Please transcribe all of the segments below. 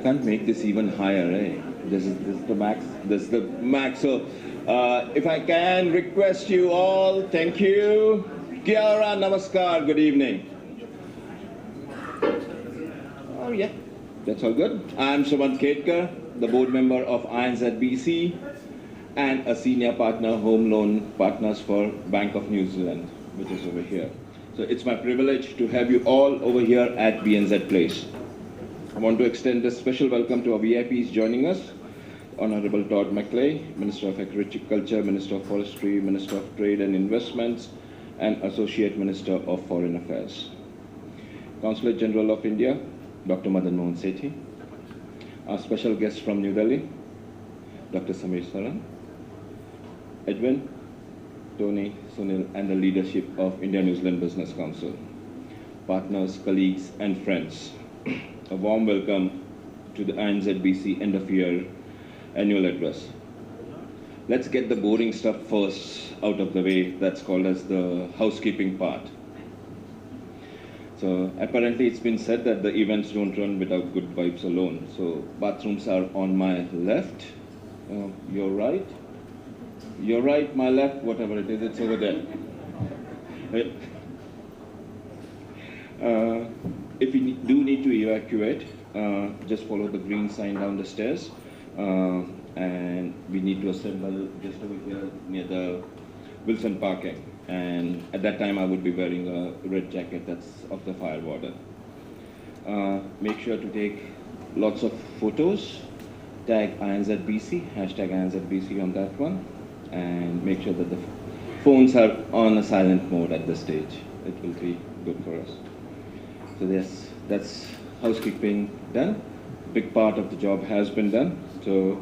can't make this even higher, eh? This is the max. This is the max. So, if I can request you all, thank you. Kia ora, namaskar, good evening. Oh yeah, that's all good. I'm Sumant Ketkar, the board member of INZBC and a senior partner, home loan partners for Bank of New Zealand, which is over here. So it's my privilege to have you all over here at BNZ Place. I want to extend a special welcome to our VIPs joining us. Honorable Todd McClay, Minister of Agriculture, Minister of Forestry, Minister of Trade and Investments, and Associate Minister of Foreign Affairs. Consulate General of India, Dr. Madan Mohan Sethi. Our special guest from New Delhi, Dr. Samir Saran. Edwin, Tony, Sunil, and the leadership of India-New Zealand Business Council. Partners, colleagues, and friends. A warm welcome to the INZBC end of year annual address. Let's get the boring stuff first out of the way. That's called as the housekeeping part. So apparently it's been said that the events don't run without good vibes alone. So bathrooms are on my left. Your right. Your right, my left, whatever it is, it's over there. If you do need to evacuate, just follow the green sign down the stairs. And we need to assemble just over here near the Wilson parking. And at that time, I would be wearing a red jacket that's of the fire warden. Make sure to take lots of photos. Tag INZBC, hashtag INZBC on that one. And make sure that the phones are on a silent mode at this stage. It will be good for us. So that's housekeeping done. Big part of the job has been done. So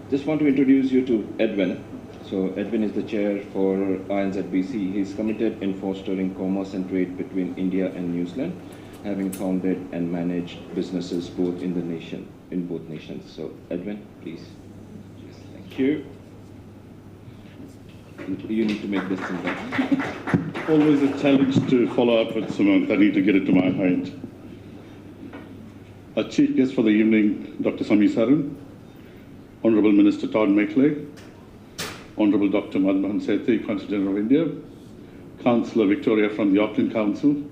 just want to introduce you to Edwin. So Edwin is the chair for INZBC. He's committed in fostering commerce and trade between India and New Zealand, having founded and managed businesses both in both nations. So Edwin, please. Thank you. You need to make this thing. Always a challenge to follow up with Sumant. I need to get it to my height. Our chief guest for the evening, Dr. Samir Saran, Honorable Minister Todd McClay, Honorable Dr. Madan Mohan Sethi, Consul General of India, Councillor Victoria from the Auckland Council,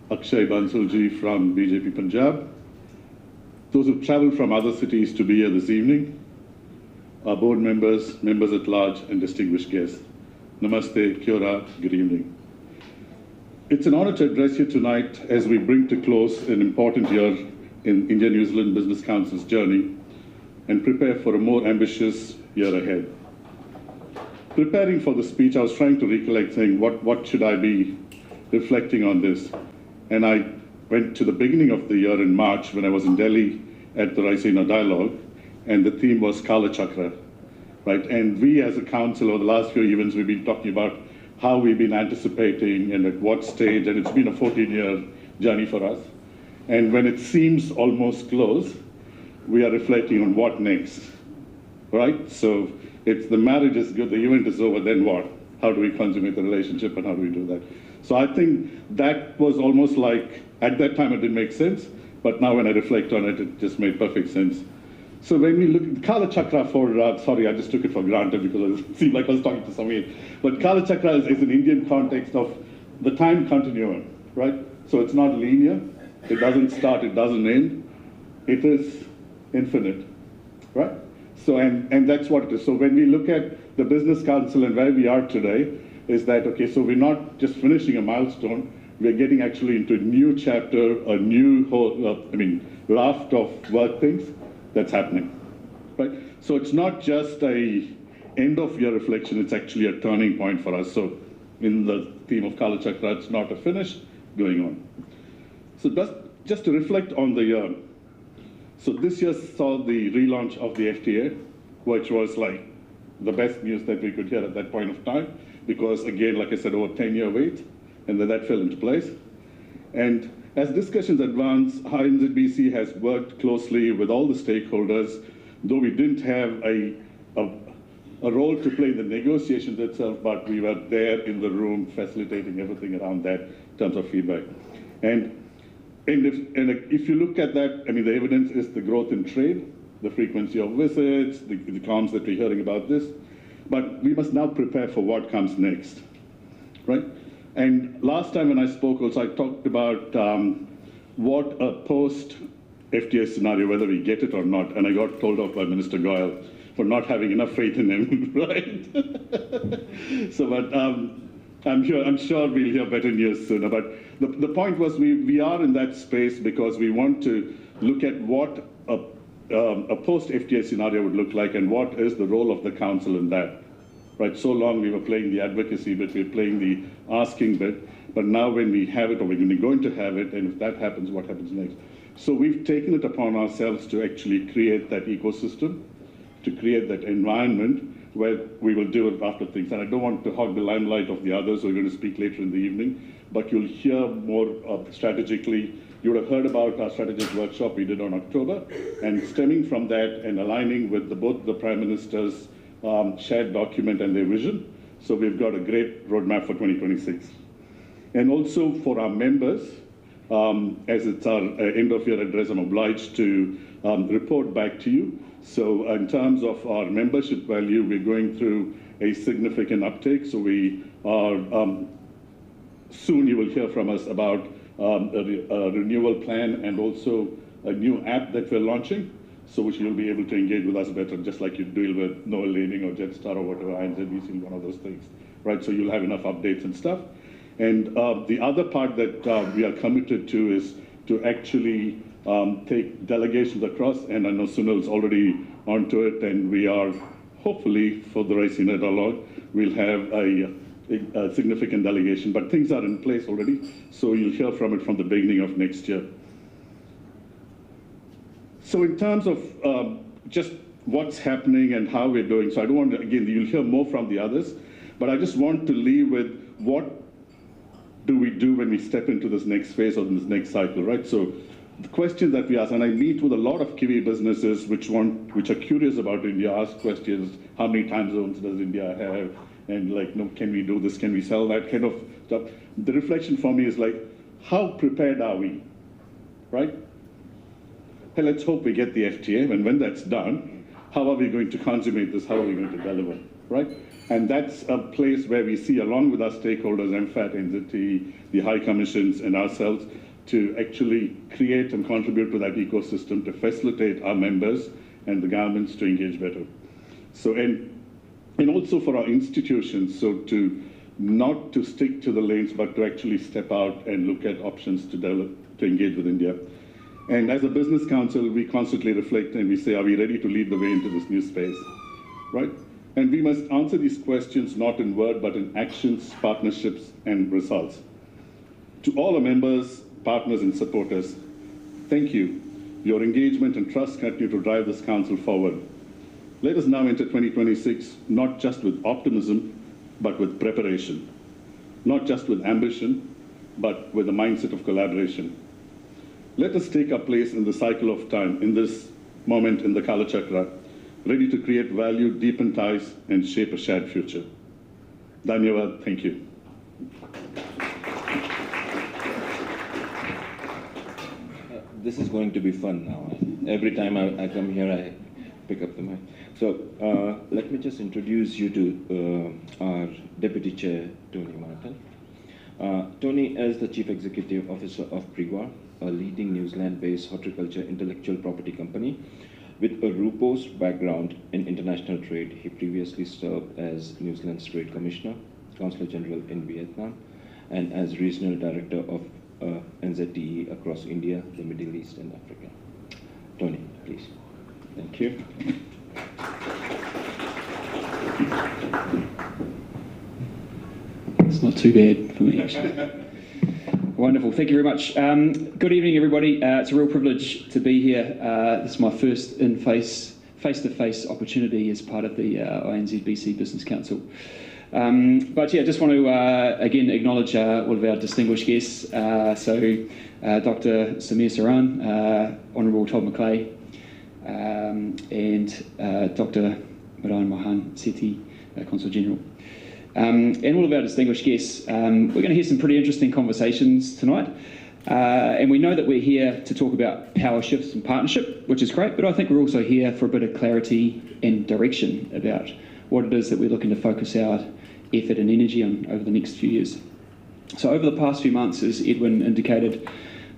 Akshay Bansulji from BJP Punjab, those who travelled from other cities to be here this evening, our board members, members at large, and distinguished guests. Namaste, kia ora, good evening. It's an honor to address you tonight as we bring to close an important year in India-New Zealand Business Council's journey and prepare for a more ambitious year ahead. Preparing for the speech, I was trying to recollect, saying, what should I be reflecting on this? And I went to the beginning of the year in March when I was in Delhi at the Raisina Dialogue, and the theme was Kala Chakra, right? And we as a council over the last few events, we've been talking about how we've been anticipating and at what stage, and it's been a 14-year journey for us. And when it seems almost close, we are reflecting on what next, right? So it's the marriage is good, the event is over, then what? How do we consummate the relationship and how do we do that? So I think that was almost like, at that time it didn't make sense, but now when I reflect on it, it just made perfect sense. So when we look at Kala Chakra sorry, I just took it for granted because it seemed like I was talking to Samir. But Kala Chakra is an Indian context of the time continuum, right? So it's not linear. It doesn't start, it doesn't end. It is infinite, right? So, and that's what it is. So when we look at the Business Council and where we are today, is that, okay, so we're not just finishing a milestone, we're getting actually into a new chapter, a new whole, raft of work things that's happening, right? So it's not just a end of year reflection, it's actually a turning point for us. So in the theme of Kala Chakra, it's not a finish, going on. So just to reflect on the year, so this year saw the relaunch of the FTA, which was like the best news that we could hear at that point of time, because again, like I said, over 10-year wait, and then that fell into place. And as discussions advance, INZBC has worked closely with all the stakeholders, though we didn't have a role to play in the negotiations itself, but we were there in the room facilitating everything around that in terms of feedback. And if you look at that, I mean, the evidence is the growth in trade, the frequency of visits, the comms that we're hearing about this. But we must now prepare for what comes next, right? And last time when I spoke also, I talked about what a post-FTA scenario, whether we get it or not, and I got told off by Minister Goyal for not having enough faith in him, right? So, but I'm sure we'll hear better news sooner. But the point was we are in that space because we want to look at what a post-FTA scenario would look like and what is the role of the council in that. Right, so long we were playing the advocacy bit, we're playing the asking bit, but now when we have it or when we're going to have it, and if that happens, what happens next? So we've taken it upon ourselves to actually create that ecosystem, to create that environment where we will do it after things. And I don't want to hog the limelight of the others who are going to speak later in the evening, but you'll hear more strategically. You would have heard about our strategic workshop we did on October, and stemming from that and aligning with both the Prime Minister's shared document and their vision. So we've got a great roadmap for 2026. And also for our members, as it's our end of year address, I'm obliged to report back to you. So in terms of our membership value, we're going through a significant uptake. So we are, soon you will hear from us about a renewal plan and also a new app that we're launching. So which you'll be able to engage with us better, just like you deal with Noel Laning or Jetstar or whatever, INZBC, one of those things, right? So you'll have enough updates and stuff. And the other part that we are committed to is to actually take delegations across, and I know Sunil's already onto it, and we are hopefully, for the Raisina dialogue, we'll have a significant delegation, but things are in place already, so you'll hear from it from the beginning of next year. So in terms of just what's happening and how we're doing, so I don't want to, again, you'll hear more from the others, but I just want to leave with what do we do when we step into this next phase or this next cycle, right? So the question that we ask, and I meet with a lot of Kiwi businesses which are curious about India, ask questions, how many time zones does India have? And like, no, can we do this? Can we sell that kind of stuff? The reflection for me is like, how prepared are we, right? Hey, let's hope we get the FTA, and when that's done, how are we going to consummate this? How are we going to deliver, right? And that's a place where we see, along with our stakeholders, MFAT, NZT, the High Commissions, and ourselves, to actually create and contribute to that ecosystem to facilitate our members and the governments to engage better. So, and also for our institutions, so to not to stick to the lanes, but to actually step out and look at options to develop, to engage with India. And as a business council, we constantly reflect and we say, are we ready to lead the way into this new space, right? And we must answer these questions not in word, but in actions, partnerships, and results. To all our members, partners, and supporters, thank you. Your engagement and trust continue to drive this council forward. Let us now enter 2026, not just with optimism, but with preparation. Not just with ambition, but with a mindset of collaboration. Let us take our place in the cycle of time, in this moment in the Kala Chakra, ready to create value, deepen ties, and shape a shared future. Dhanyavad, thank you. This is going to be fun now. Every time I come here, I pick up the mic. So let me just introduce you to our Deputy Chair, Tony Martin. Tony is the Chief Executive Officer of Prigwar, a leading New Zealand-based horticulture intellectual property company. With a robust background in international trade, he previously served as New Zealand's Trade Commissioner, Consul General in Vietnam, and as Regional Director of NZTE across India, the Middle East, and Africa. Tony, please. Thank you. It's not too bad for me, actually. Wonderful, thank you very much. Good evening, everybody. It's a real privilege to be here. This is my first face-to-face opportunity as part of the INZBC Business Council. But yeah, just want to again acknowledge all of our distinguished guests. So Dr. Samir Saran, Honourable Todd McClay, and Dr. Maran Mohan Sethi, Consul General. And all of our distinguished guests. We're going to hear some pretty interesting conversations tonight. And we know that we're here to talk about Powershifts and partnership, which is great, but I think we're also here for a bit of clarity and direction about what it is that we're looking to focus our effort and energy on over the next few years. So over the past few months, as Edwin indicated,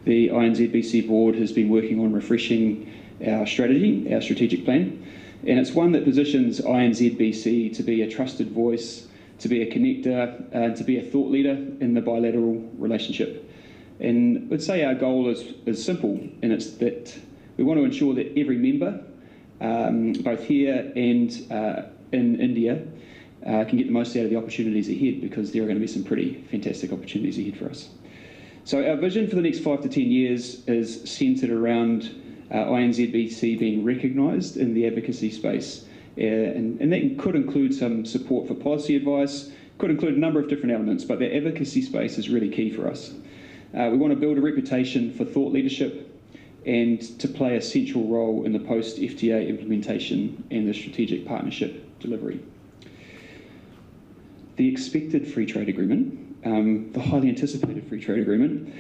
the INZBC board has been working on refreshing our strategy, our strategic plan, and it's one that positions INZBC to be a trusted voice, to be a connector, and to be a thought leader in the bilateral relationship. And I'd say our goal is simple, and it's that we want to ensure that every member, both here and in India, can get the most out of the opportunities ahead, because there are going to be some pretty fantastic opportunities ahead for us. So our vision for the next 5 to 10 years is centred around INZBC being recognised in the advocacy space, and that could include some support for policy advice, could include a number of different elements, but the advocacy space is really key for us. We want to build a reputation for thought leadership and to play a central role in the post-FTA implementation and the strategic partnership delivery. The expected free trade agreement, the highly anticipated free trade agreement,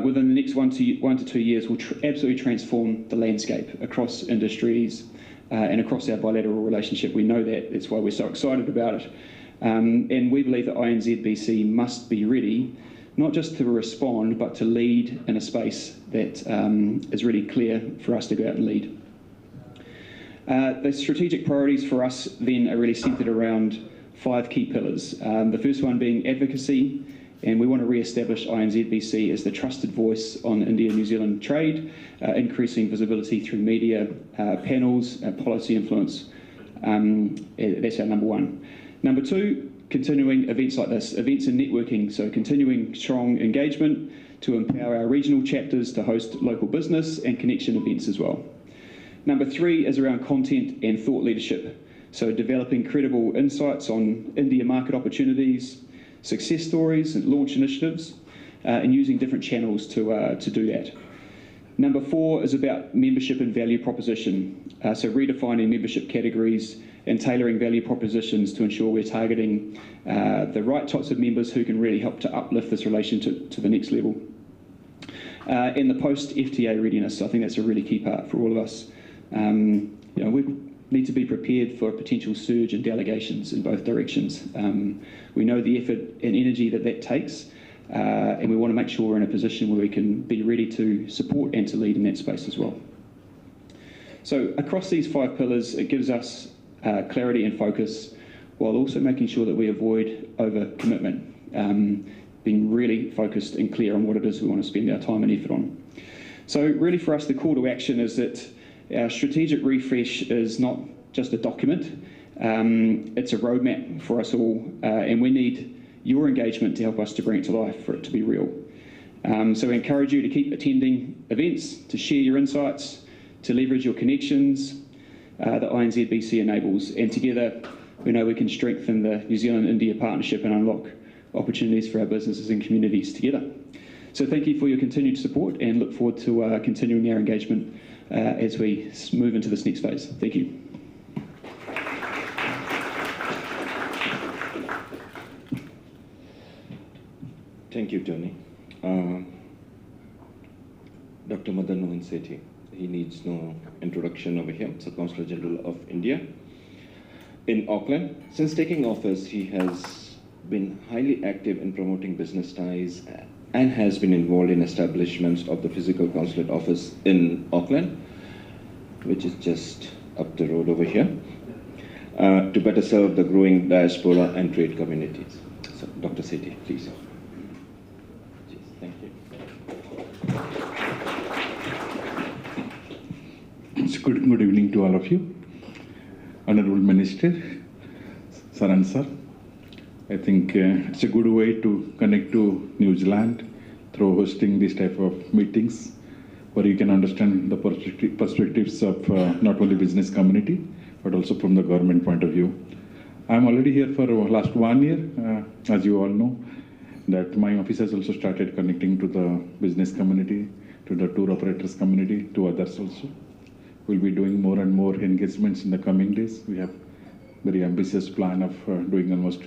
within the next 1 to 2 years will absolutely transform the landscape across industries and across our bilateral relationship. We know that, that's why we're so excited about it. And we believe that INZBC must be ready, not just to respond, but to lead in a space that is really clear for us to go out and lead. The strategic priorities for us then are really centred around 5 key pillars. The first one being advocacy, and we want to re-establish INZBC as the trusted voice on India-New Zealand trade, increasing visibility through media, panels, policy influence. That's our number 1. Number 2, continuing events like this, events and networking, so continuing strong engagement to empower our regional chapters to host local business and connection events as well. Number 3 is around content and thought leadership. So developing credible insights on India market opportunities, success stories and launch initiatives, and using different channels to do that. Number 4 is about membership and value proposition. So redefining membership categories and tailoring value propositions to ensure we're targeting the right types of members who can really help to uplift this relationship to the next level. And the post-FTA readiness, I think that's a really key part for all of us. We need to be prepared for a potential surge in delegations in both directions. We know the effort and energy that takes, and we want to make sure we're in a position where we can be ready to support and to lead in that space as well. So across these 5 pillars, it gives us clarity and focus, while also making sure that we avoid over-commitment, being really focused and clear on what it is we want to spend our time and effort on. So really for us, the call to action is that our strategic refresh is not just a document, it's a roadmap for us all, and we need your engagement to help us to bring it to life, for it to be real. So we encourage you to keep attending events, to share your insights, to leverage your connections that INZBC enables, and together we know we can strengthen the New Zealand-India partnership and unlock opportunities for our businesses and communities together. So thank you for your continued support, and look forward to continuing our engagement as we move into this next phase. Thank you. Thank you, Tony. Dr. Madan Mohan Sethi, he needs no introduction over here. So, Consul General of India in Auckland. Since taking office, he has been highly active in promoting business ties and has been involved in establishments of the physical consulate office in Auckland, which is just up the road over here, to better serve the growing diaspora and trade communities. So, Dr. Sethi, please. Thank you. It's good evening to all of you. Honorable Minister, Saran sir. I think it's a good way to connect to New Zealand through hosting this type of meetings, where you can understand the perspectives of not only business community, but also from the government point of view. I'm already here for the last 1 year, as you all know, that my office has also started connecting to the business community, to the tour operators community, to others also. We'll be doing more and more engagements in the coming days. We have very ambitious plan of doing almost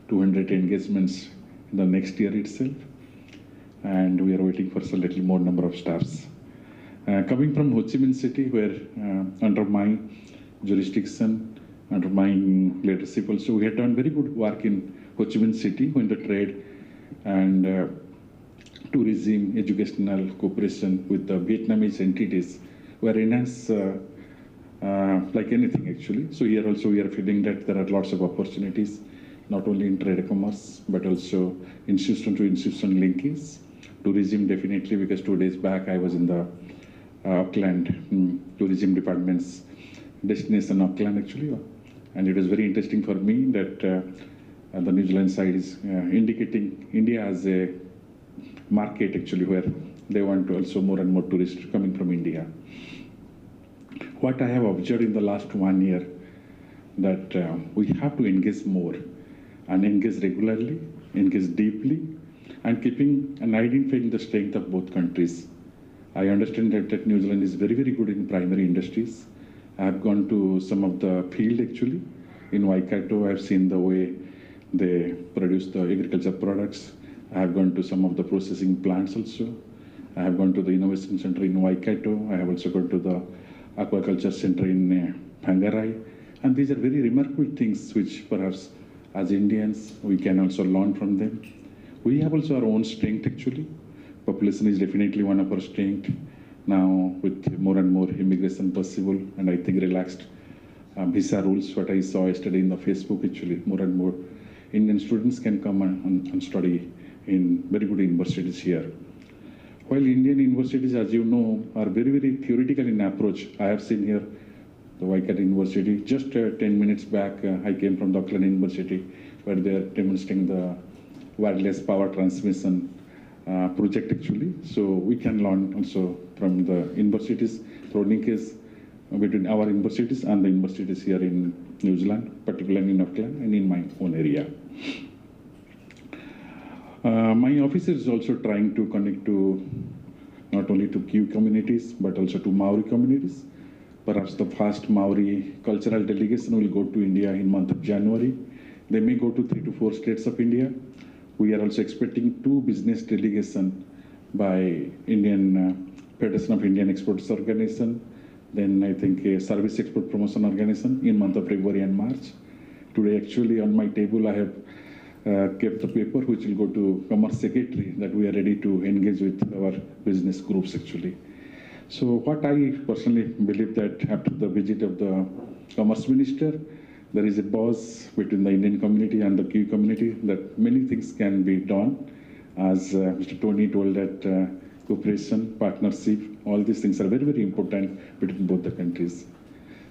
200 engagements in the next year itself. and we are waiting for a little more number of staffs. Coming from Ho Chi Minh City, where under my jurisdiction, under my leadership also, we had done very good work in Ho Chi Minh City when the trade and tourism, educational cooperation with the Vietnamese entities were enhanced like anything actually. So here also we are feeling that there are lots of opportunities, not only in trade commerce, but also institution to institution linkage. Tourism definitely, because 2 days back I was in the Auckland tourism department's destination Auckland actually, and it was very interesting for me that the New Zealand side is indicating India as a market actually where they want to also more and more tourists coming from India. What I have observed in the last 1 year that we have to engage more and engage regularly, engage deeply, and keeping and identifying the strength of both countries. I understand that New Zealand is very, very good in primary industries. I have gone to some of the field actually. In Waikato, I have seen the way they produce the agriculture products. I have gone to some of the processing plants also. I have gone to the innovation center in Waikato. I have also gone to the aquaculture center in Whangarei. And these are very remarkable things which perhaps as Indians we can also learn from them. We have also our own strength actually. Population is definitely one of our strengths. Now with more and more immigration possible, and I think relaxed visa rules, what I saw yesterday in the Facebook actually, more and more Indian students can come and study in very good universities here. While Indian universities, as you know, are very, very theoretical in approach. I have seen here the Waikato University. Just 10 minutes back, I came from the Auckland University, where they are demonstrating the wireless power transmission project actually. So we can learn also from the universities through linkage between our universities and the universities here in New Zealand, particularly in Auckland and in my own area. My office is also trying to connect to not only to Q communities but also to Maori communities. Perhaps the first Maori cultural delegation will go to India in month of January. They may go to 3 to 4 states of India. We are also expecting 2 business delegations by Indian Federation of Indian Exporters Organization, then I think a Service Export Promotion Organization in month of February and March. Today actually on my table I have kept the paper which will go to Commerce Secretary that we are ready to engage with our business groups actually. So what I personally believe that after the visit of the Commerce Minister, there is a buzz between the Indian community and the Q community that many things can be done. As Mr. Tony told that cooperation, partnership, all these things are very, very important between both the countries.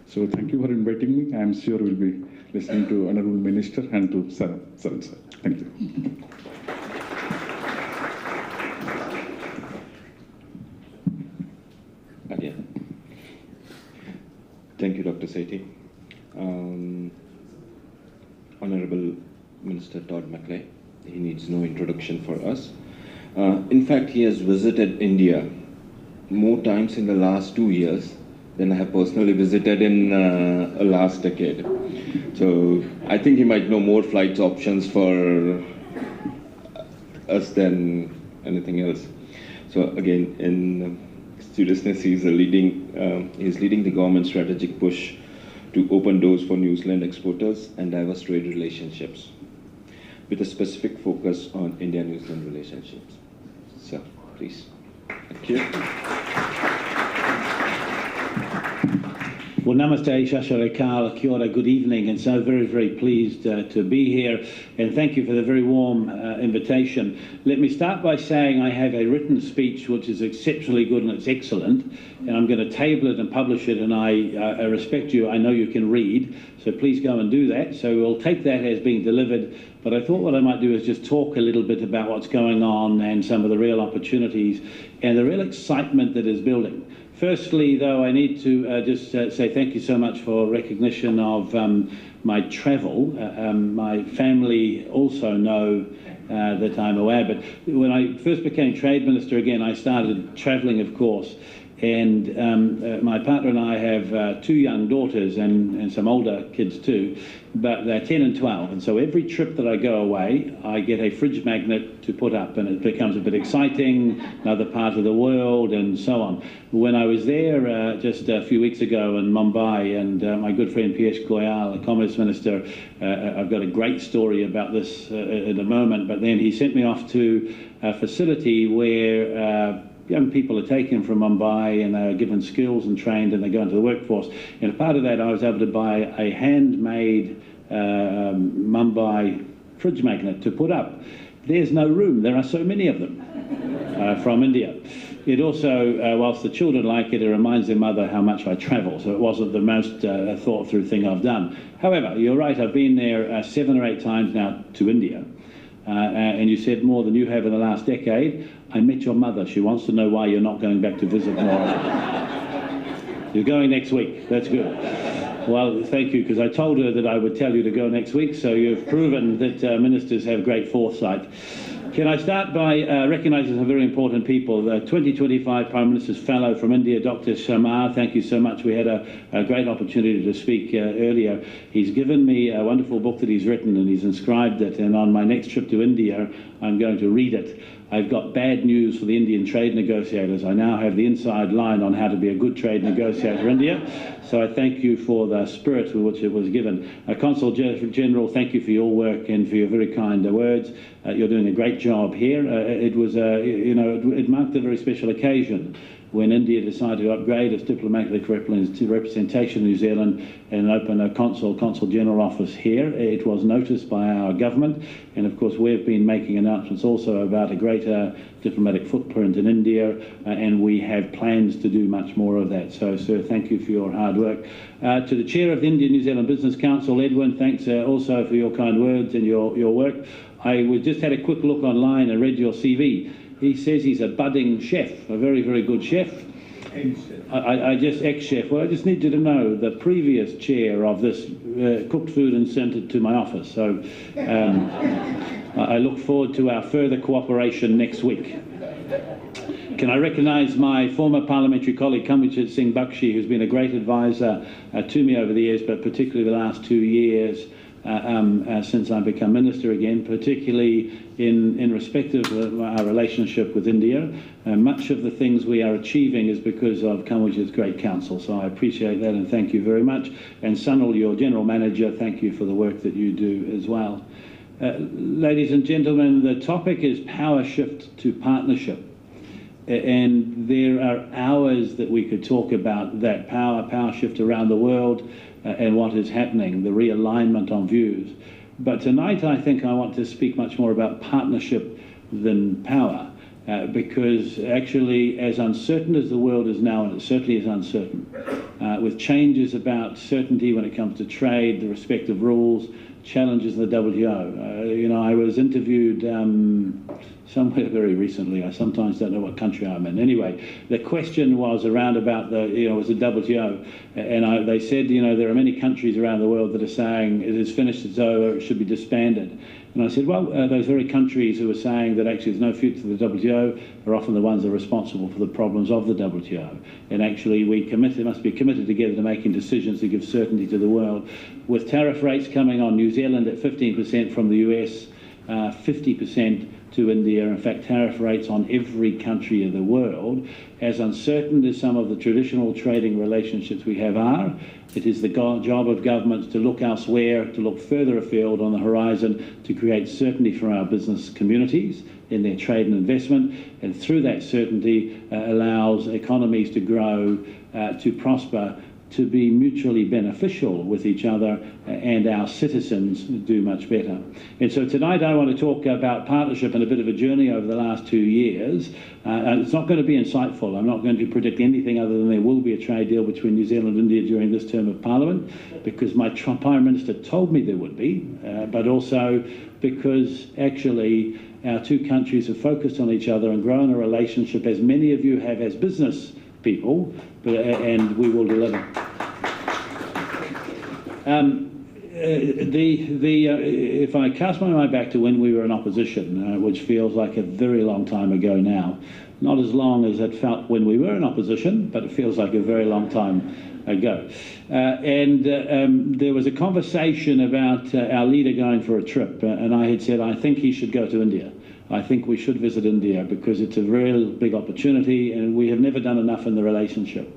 So thank you for inviting me. I am sure we'll be listening to Honorable Minister and to Saran sir. Thank you. Again. Thank you, Dr. Sethi. Honorable Minister Todd McClay, he needs no introduction for us. In fact, he has visited India more times in the last 2 years than I have personally visited in a last decade. So I think he might know more flights options for us than anything else. So again, in seriousness, he's leading the government's strategic push to open doors for New Zealand exporters and diverse trade relationships, with a specific focus on India-New Zealand relationships. Sir, please. Thank you. Well, namaste, shasha kala, kia ora, good evening, and so very, very pleased to be here, and thank you for the very warm invitation. Let me start by saying I have a written speech which is exceptionally good and it's excellent, and I'm going to table it and publish it, and I respect you, I know you can read, so please go and do that. So we'll take that as being delivered, but I thought what I might do is just talk a little bit about what's going on and some of the real opportunities and the real excitement that is building. Firstly, though, I need to just say thank you so much for recognition of my travel. My family also know that I'm aware, but when I first became Trade Minister again, I started travelling, of course, And my partner and I have 2 young daughters and some older kids too, but they're 10 and 12. And so every trip that I go away, I get a fridge magnet to put up, and it becomes a bit exciting, another part of the world, and so on. When I was there just a few weeks ago in Mumbai, and my good friend Piyush Goyal, the Commerce Minister, I've got a great story about this in a moment, but then he sent me off to a facility where young people are taken from Mumbai and they are given skills and trained, and they go into the workforce. And as part of that, I was able to buy a handmade Mumbai fridge magnet to put up. There's no room. There are so many of them from India. It also, whilst the children like it, it reminds their mother how much I travel, so it wasn't the most thought-through thing I've done. However, you're right, I've been there 7 or 8 times now to India. And you said more than you have in the last decade. I met your mother. She wants to know why you're not going back to visit more. You're going next week. That's good. Well, thank you, because I told her that I would tell you to go next week, so you've proven that ministers have great foresight. Can I start by recognising some very important people? The 2025 Prime Minister's Fellow from India, Dr. Sharma, thank you so much. We had a great opportunity to speak earlier. He's given me a wonderful book that he's written, and he's inscribed it, and on my next trip to India, I'm going to read it. I've got bad news for the Indian trade negotiators. I now have the inside line on how to be a good trade negotiator in India. So I thank you for the spirit with which it was given. Consul General, thank you for your work and for your very kind words. You're doing a great job here. It was, it marked a very special occasion when India decided to upgrade its diplomatic representation in New Zealand and open a consul general office here. It was noticed by our government, and of course we've been making announcements also about a greater diplomatic footprint in India, and we have plans to do much more of that. So, sir, thank you for your hard work. To the chair of the India-New Zealand Business Council, Edwin, thanks also for your kind words and your work. I just had a quick look online and read your CV. He says he's a budding chef, a very, very good chef. Ex-chef. Well, I just need you to know the previous chair of this cooked food and sent it to my office. So I look forward to our further cooperation next week. Can I recognise my former parliamentary colleague, Kamwichat Singh Bakshi, who's been a great advisor to me over the years, but particularly the last 2 years since I've become minister again, particularly in respect of our relationship with India. Much of the things we are achieving is because of Kamwichat's great counsel, so I appreciate that and thank you very much. And Sunil, your General Manager, thank you for the work that you do as well. Ladies and gentlemen, the topic is power shift to partnership. And there are hours that we could talk about that power shift around the world and what is happening, the realignment on views. But tonight I think I want to speak much more about partnership than power, because actually as uncertain as the world is now, and it certainly is uncertain, with changes about certainty when it comes to trade, the respective rules, challenges in the WTO. I was interviewed somewhere very recently. I sometimes don't know what country I'm in. Anyway, the question was around about it was the WTO, and they said, there are many countries around the world that are saying it is finished, it's over, it should be disbanded. And I said, well, those very countries who are saying that actually there's no future to the WTO are often the ones that are responsible for the problems of the WTO. And actually we must be committed together to making decisions to give certainty to the world. With tariff rates coming on New Zealand at 15% from the US, 50% to India, in fact tariff rates on every country of the world, as uncertain as some of the traditional trading relationships we have are, it is the job of governments to look elsewhere, to look further afield on the horizon, to create certainty for our business communities in their trade and investment, and through that certainty allows economies to grow, to prosper, to be mutually beneficial with each other, and our citizens do much better. And so tonight I want to talk about partnership and a bit of a journey over the last 2 years. And it's not going to be insightful. I'm not going to predict anything other than there will be a trade deal between New Zealand and India during this term of Parliament, because my Prime Minister told me there would be, but also because actually our two countries have focused on each other and grown a relationship, as many of you have as business people, and we will deliver. If I cast my mind back to when we were in opposition, which feels like a very long time ago now, Not as long as it felt when we were in opposition, but it feels like a very long time ago. There was a conversation about our leader going for a trip, and I had said I think he should go to India. I think we should visit India because it's a real big opportunity, and we have never done enough in the relationship.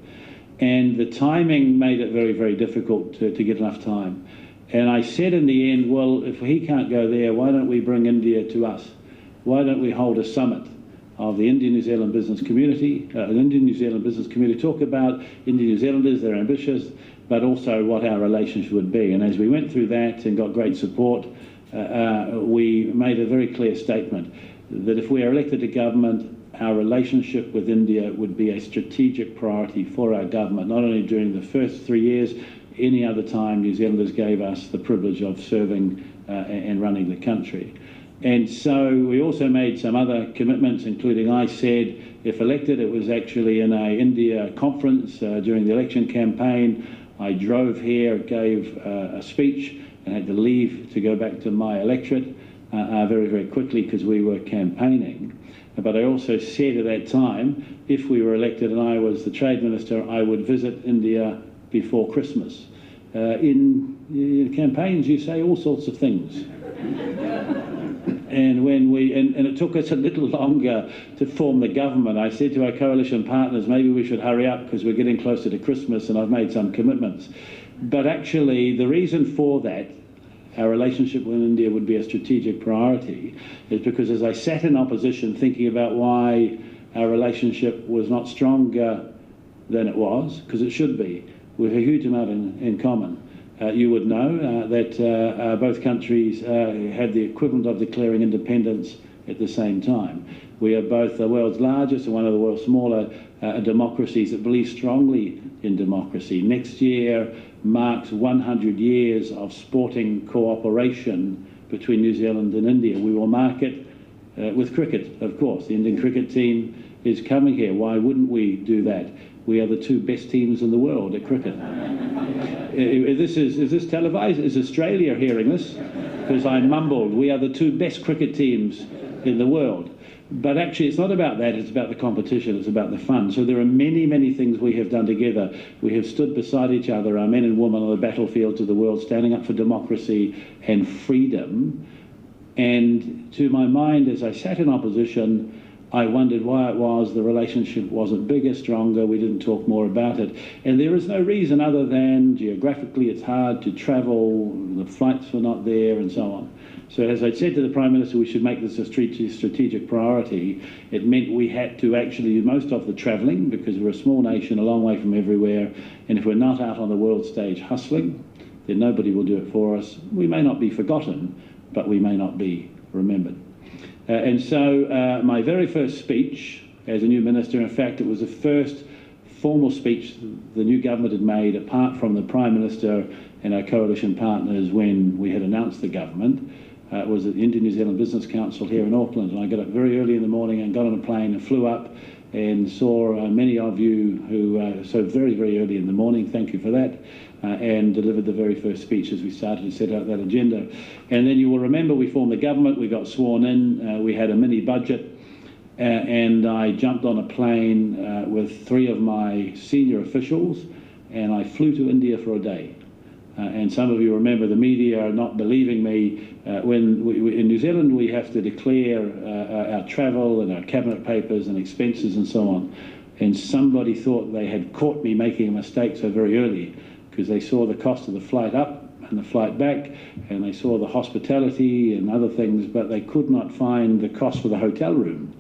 And the timing made it very, very difficult to get enough time. And I said in the end, well, if he can't go there, why don't we bring India to us? Why don't we hold a summit of the Indian New Zealand business community, talk about Indian New Zealanders, they're ambitious, but also what our relationship would be. And as we went through that and got great support, we made a very clear statement that if we are elected to government, our relationship with India would be a strategic priority for our government, not only during the first 3 years, any other time New Zealanders gave us the privilege of serving and running the country. And so we also made some other commitments, including I said, if elected, it was actually in an India conference during the election campaign. I drove here, gave a speech, and had to leave to go back to my electorate very, very quickly because we were campaigning. But I also said at that time, if we were elected and I was the Trade Minister, I would visit India before Christmas. In campaigns, you say all sorts of things. And it took us a little longer to form the government. I said to our coalition partners, maybe we should hurry up because we're getting closer to Christmas and I've made some commitments. But actually, the reason for that, our relationship with India would be a strategic priority, is because as I sat in opposition thinking about why our relationship was not stronger than it was, because it should be, we have a huge amount in common. You would know that both countries had the equivalent of declaring independence at the same time. We are both the world's largest and one of the world's smaller democracies that believe strongly in democracy. Next year marks 100 years of sporting cooperation between New Zealand and India. We will mark it with cricket, of course. The Indian cricket team is coming here. Why wouldn't we do that? We are the two best teams in the world at cricket. Is this televised? Is Australia hearing this? Because I mumbled, we are the two best cricket teams in the world. But actually, it's not about that, it's about the competition, it's about the fun. So there are many, many things we have done together. We have stood beside each other, our men and women on the battlefields of the world, standing up for democracy and freedom. And to my mind, as I sat in opposition, I wondered why it was the relationship wasn't bigger, stronger, we didn't talk more about it. And there is no reason other than geographically it's hard to travel, the flights were not there, and so on. So as I said to the Prime Minister, we should make this a strategic priority. It meant we had to actually do most of the travelling because we're a small nation, a long way from everywhere. And if we're not out on the world stage hustling, then nobody will do it for us. We may not be forgotten, but we may not be remembered. And so my very first speech as a new minister, in fact, it was the first formal speech the new government had made, apart from the Prime Minister and our coalition partners when we had announced the government, was at the Indian New Zealand Business Council here in Auckland. And I got up very early in the morning and got on a plane and flew up and saw many of you who, so very, very early in the morning, thank you for that, and delivered the very first speech as we started to set out that agenda. And then you will remember we formed the government, we got sworn in, we had a mini budget, and I jumped on a plane with 3 of my senior officials, and I flew to India for a day. And some of you remember the media not believing me. When in New Zealand we have to declare our travel and our cabinet papers and expenses and so on. And somebody thought they had caught me making a mistake so very early because they saw the cost of the flight up and the flight back, and they saw the hospitality and other things, but they could not find the cost for the hotel room.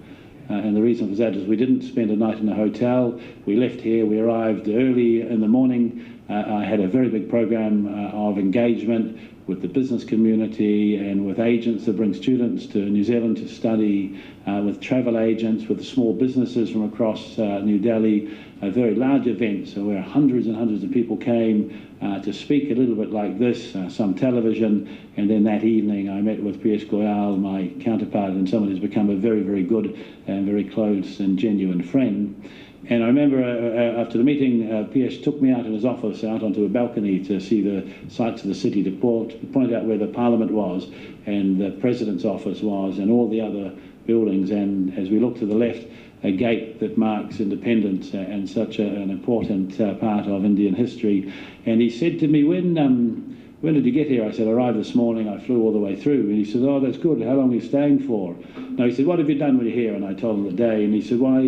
And the reason for that is we didn't spend a night in a hotel. We left here, we arrived early in the morning. I had a very big program of engagement with the business community and with agents that bring students to New Zealand to study, with travel agents, with the small businesses from across New Delhi, a very large event, so where hundreds and hundreds of people came to speak a little bit like this, some television, and then that evening I met with Piyush Goyal, my counterpart, and someone who's become a very, very good and very close and genuine friend. And I remember after the meeting, Piyush took me out in his office, out onto a balcony to see the sights of the city, to point out where the Parliament was and the President's office was and all the other buildings. And as we look to the left, a gate that marks independence and such an important part of Indian history. And he said to me, when did you get here? I said, I arrived this morning, I flew all the way through. And he said, oh, that's good. How long are you staying for? No, he said, what have you done when you're here? And I told him the day. And he said, why,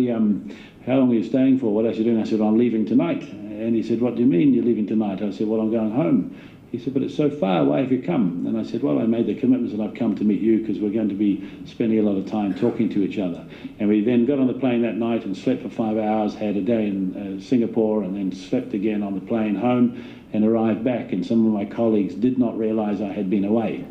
how long are you staying for? What else are you doing? I said, I'm leaving tonight. And he said, what do you mean you're leaving tonight? I said, well, I'm going home. He said, but it's so far, why have you come? And I said, well, I made the commitments and I've come to meet you because we're going to be spending a lot of time talking to each other. And we then got on the plane that night and slept for 5 hours, had a day in Singapore, and then slept again on the plane home and arrived back. And some of my colleagues did not realise I had been away.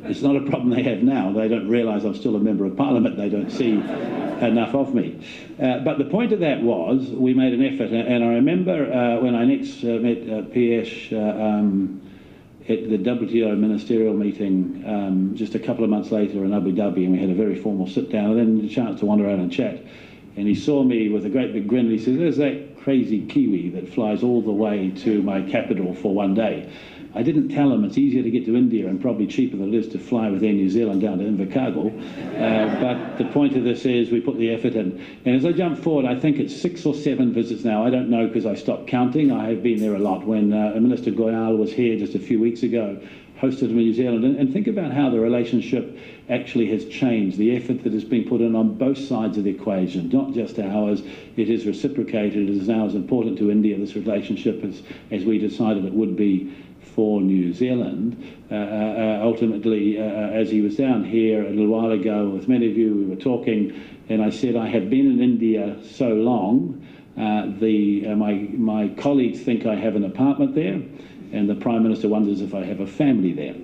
It's not a problem they have now. They don't realise I'm still a member of Parliament. They don't see enough of me. But the point of that was we made an effort. And I remember when I next met Piyush at the WTO ministerial meeting just a couple of months later in Abu Dhabi, and we had a very formal sit-down and then a chance to wander around and chat. And he saw me with a great big grin and he says, there's that crazy Kiwi that flies all the way to my capital for one day. I didn't tell him it's easier to get to India and probably cheaper than it is to fly with Air New Zealand down to Invercargill. But the point of this is we put the effort in. And as I jump forward, I think it's 6 or 7 visits now. I don't know because I stopped counting. I have been there a lot. When Minister Goyal was here just a few weeks ago, hosted him in New Zealand. And think about how the relationship actually has changed, the effort that has been put in on both sides of the equation, not just ours. It is reciprocated. It is now as important to India, this relationship, as we decided it would be for New Zealand. Ultimately, as he was down here a little while ago with many of you, we were talking, and I said, I have been in India so long, my colleagues think I have an apartment there, and the Prime Minister wonders if I have a family there.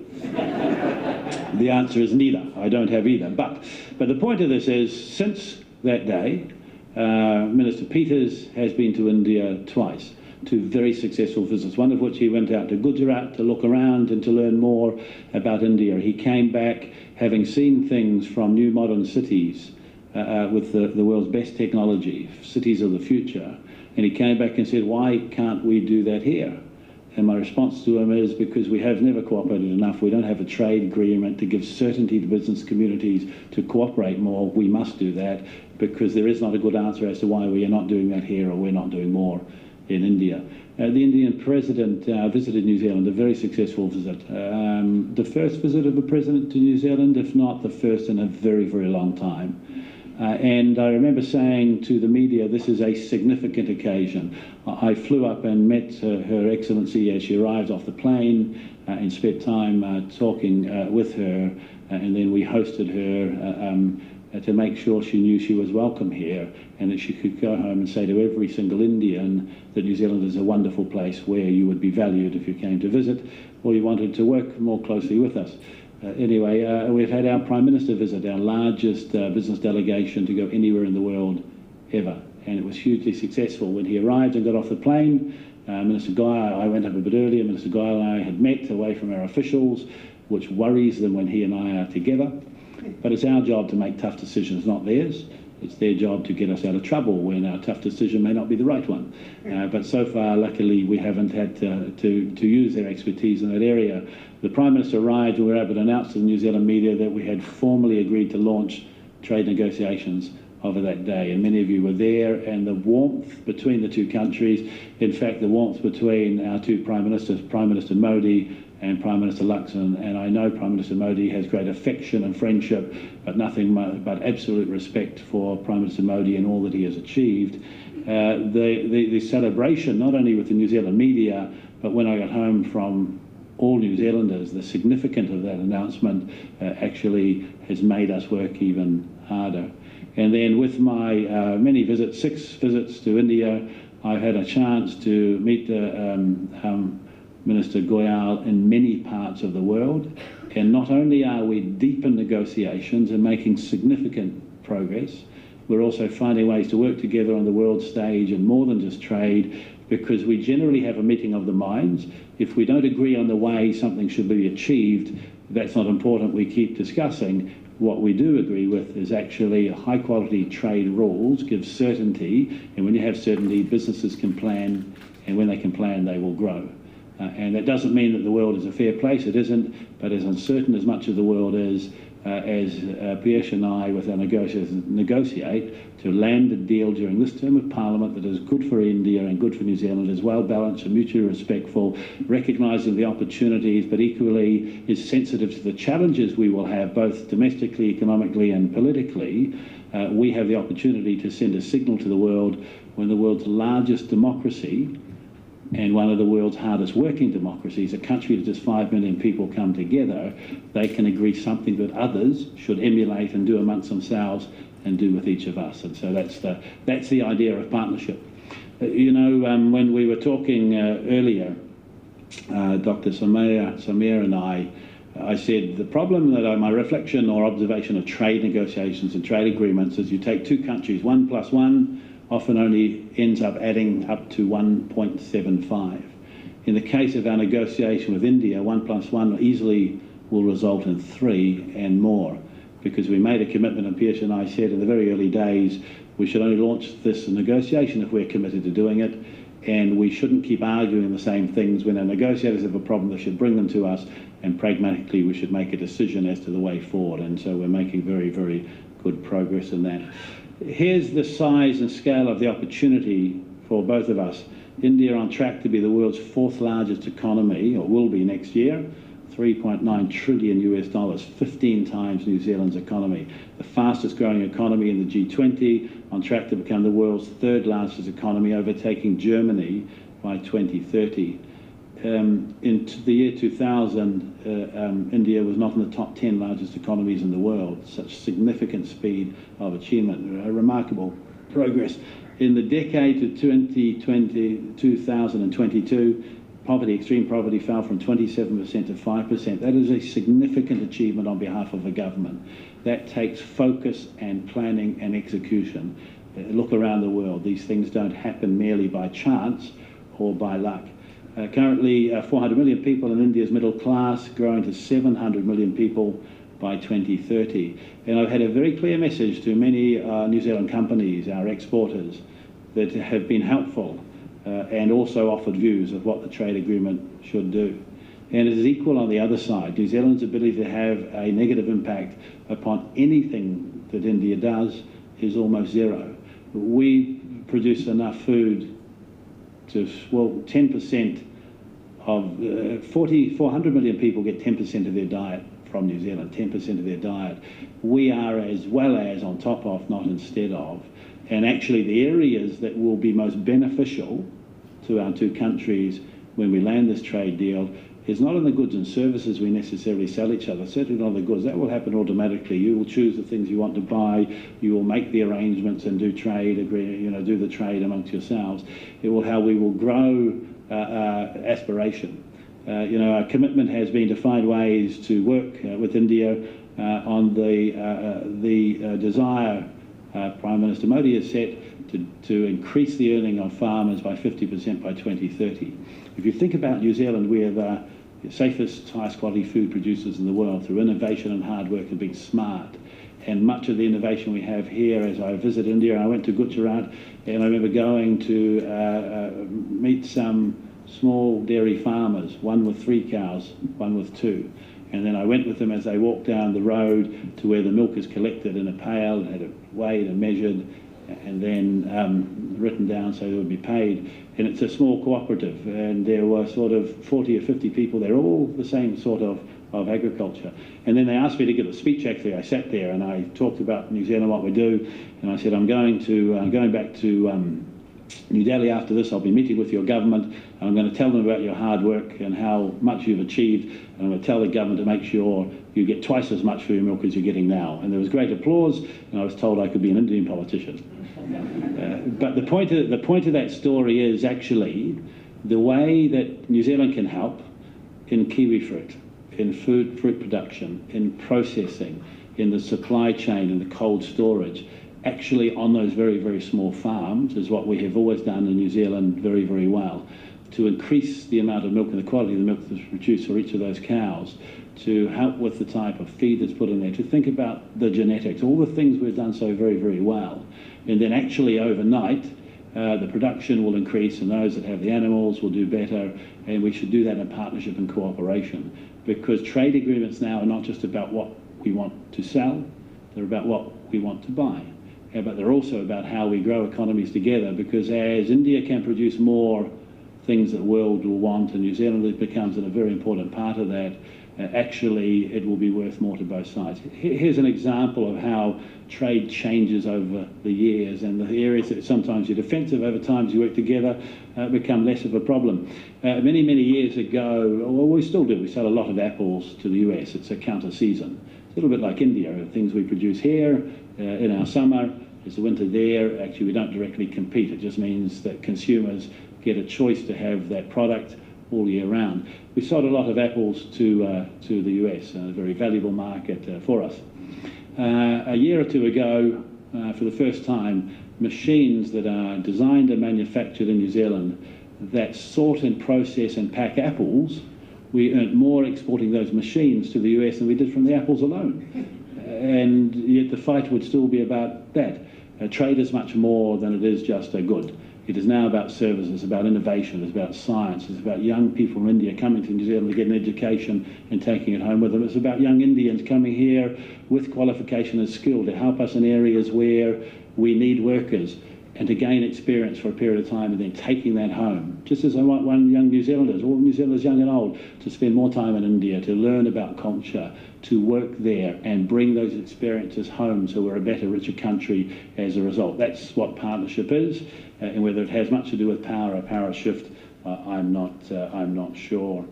The answer is neither. I don't have either. But the point of this is, since that day, Minister Peters has been to India twice. 2 very successful visits, one of which he went out to Gujarat to look around and to learn more about India. He came back having seen things from new modern cities with the world's best technology, cities of the future, and he came back and said, why can't we do that here? And my response to him is, because we have never cooperated enough. We don't have a trade agreement to give certainty to business communities to cooperate more. We must do that, because there is not a good answer as to why we are not doing that here or we're not doing more in India. The Indian president visited New Zealand, a very successful visit. The first visit of a president to New Zealand, if not the first in a very, very long time. And I remember saying to the media, this is a significant occasion. I flew up and met Her Excellency as she arrived off the plane and spent time talking with her, and then we hosted her to make sure she knew she was welcome here and that she could go home and say to every single Indian that New Zealand is a wonderful place where you would be valued if you came to visit or you wanted to work more closely with us. Anyway, we've had our Prime Minister visit, our largest business delegation to go anywhere in the world ever, and it was hugely successful. When he arrived and got off the plane, Minister Goyal, I went up a bit earlier, Minister Goyal and I had met away from our officials, which worries them when he and I are together. But it's our job to make tough decisions, not theirs. It's their job to get us out of trouble when our tough decision may not be the right one. But so far, luckily, we haven't had to use their expertise in that area. The Prime Minister arrived and we were able to announce to the New Zealand media that we had formally agreed to launch trade negotiations over that day. And many of you were there, and the warmth between the 2 countries, in fact, the warmth between our 2 Prime Ministers, Prime Minister Modi and Prime Minister Luxon, and I know Prime Minister Modi has great affection and friendship, but nothing but absolute respect for Prime Minister Modi and all that he has achieved. The celebration, not only with the New Zealand media, but when I got home from all New Zealanders, the significance of that announcement actually has made us work even harder. And then with my many visits, 6 visits to India, I've had a chance to meet Minister Goyal in many parts of the world. And not only are we deep in negotiations and making significant progress, we're also finding ways to work together on the world stage and more than just trade, because we generally have a meeting of the minds. If we don't agree on the way something should be achieved, that's not important. We keep discussing. What we do agree with is actually high quality trade rules give certainty, and when you have certainty, businesses can plan, and when they can plan, they will grow. And that doesn't mean that the world is a fair place, it isn't, but as uncertain as much of the world is, as Piyush and I with our negotiators negotiate to land a deal during this term of Parliament that is good for India and good for New Zealand, is well balanced and mutually respectful, recognising the opportunities, but equally is sensitive to the challenges we will have both domestically, economically and politically. We have the opportunity to send a signal to the world when the world's largest democracy and one of the world's hardest working democracies, a country with just 5 million people come together, they can agree something that others should emulate and do amongst themselves and do with each of us. And so that's the idea of partnership. When we were talking earlier, Dr. Samir and I said the problem that my reflection or observation of trade negotiations and trade agreements is you take two countries, 1 + 1, often only ends up adding up to 1.75. In the case of our negotiation with India, 1 + 1 easily will result in 3 and more, because we made a commitment, and Piyush and I said in the very early days, we should only launch this negotiation if we're committed to doing it, and we shouldn't keep arguing the same things. When our negotiators have a problem, they should bring them to us, and pragmatically we should make a decision as to the way forward. And so we're making very, very good progress in that. Here's the size and scale of the opportunity for both of us. India on track to be the world's 4th largest economy, or will be next year, $3.9 trillion, 15 times New Zealand's economy. The fastest growing economy in the G20, on track to become the world's 3rd largest economy, overtaking Germany by 2030. In the year 2000, India was not in the top 10 largest economies in the world. Such significant speed of achievement, remarkable progress. In the decade to 2022, extreme poverty fell from 27% to 5%. That is a significant achievement on behalf of the government. That takes focus and planning and execution. Look around the world. These things don't happen merely by chance or by luck. Currently, 400 million people in India's middle class, growing to 700 million people by 2030. And I've had a very clear message to many New Zealand companies, our exporters, that have been helpful and also offered views of what the trade agreement should do. And it is equal on the other side. New Zealand's ability to have a negative impact upon anything that India does is almost zero. We produce enough food to, 10% of 400 million people get 10% of their diet from New Zealand, 10% of their diet. We are as well as, on top of, not instead of. And actually the areas that will be most beneficial to our two countries when we land this trade deal is not in the goods and services we necessarily sell each other, certainly not the goods. That will happen automatically. You will choose the things you want to buy, you will make the arrangements and do trade, do the trade amongst yourselves. It will how we will grow aspiration. Our commitment has been to find ways to work with India on the desire Prime Minister Modi has set to increase the earning of farmers by 50% by 2030. If you think about New Zealand, we are the safest, highest quality food producers in the world through innovation and hard work and being smart. And much of the innovation we have here, as I visit India, I went to Gujarat, and I remember going to meet some small dairy farmers, one with 3 cows, one with 2. And then I went with them as they walked down the road to where the milk is collected in a pail, had it weighed and measured, and then written down so they would be paid. And it's a small cooperative, and there were sort of 40 or 50 people there, all the same sort of agriculture. And then they asked me to give a speech. Actually, I sat there and I talked about New Zealand, what we do, and I said, I'm going back to New Delhi after this. I'll be meeting with your government, and I'm going to tell them about your hard work and how much you've achieved, and I'm going to tell the government to make sure you get twice as much for your milk as you're getting now. And there was great applause, and I was told I could be an Indian politician. But the point of that story is actually the way that New Zealand can help in kiwi fruit, in fruit production, in processing, in the supply chain, in the cold storage, actually on those very, very small farms is what we have always done in New Zealand very, very well. to increase the amount of milk and the quality of the milk that's produced for each of those cows, to help with the type of feed that's put in there, to think about the genetics, all the things we've done so very, very well. And then actually overnight, the production will increase and those that have the animals will do better, and we should do that in partnership and cooperation, because trade agreements now are not just about what we want to sell, they're about what we want to buy. But they're also about how we grow economies together, because as India can produce more things that the world will want, and New Zealand becomes a very important part of that, actually it will be worth more to both sides. Here's an example of how trade changes over the years, and the areas that sometimes you're defensive, over time as you work together, become less of a problem. Many, many years ago, well, we still do, we sell a lot of apples to the US. It's a counter season. It's a little bit like India. Things we produce here in our summer, it's the winter there. Actually, we don't directly compete. It just means that consumers get a choice to have that product all year round. We sold a lot of apples to the US, a very valuable market for us. A year or two ago, for the first time, machines that are designed and manufactured in New Zealand that sort and process and pack apples, we earned more exporting those machines to the US than we did from the apples alone. And yet the fight would still be about that. Trade is much more than it is just a good. It is now about services, it's about innovation, it's about science, it's about young people from India coming to New Zealand to get an education and taking it home with them. It's about young Indians coming here with qualification and skill to help us in areas where we need workers, and to gain experience for a period of time and then taking that home. Just as I want one young New Zealanders, all New Zealanders young and old, to spend more time in India, to learn about culture, to work there and bring those experiences home so we're a better, richer country as a result. That's what partnership is, and whether it has much to do with power or power shift, I'm not sure.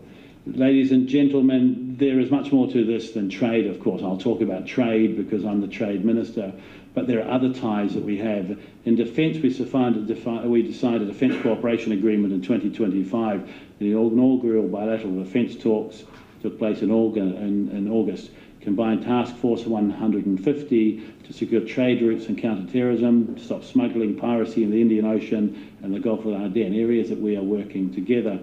Ladies and gentlemen, there is much more to this than trade, of course. I'll talk about trade because I'm the trade minister, but there are other ties that we have. In defence, we decided a defence cooperation agreement in 2025. The inaugural bilateral defence talks took place in August. Combined Task Force 150 to secure trade routes and counter-terrorism, stop smuggling, piracy in the Indian Ocean and the Gulf of Aden, areas that we are working together.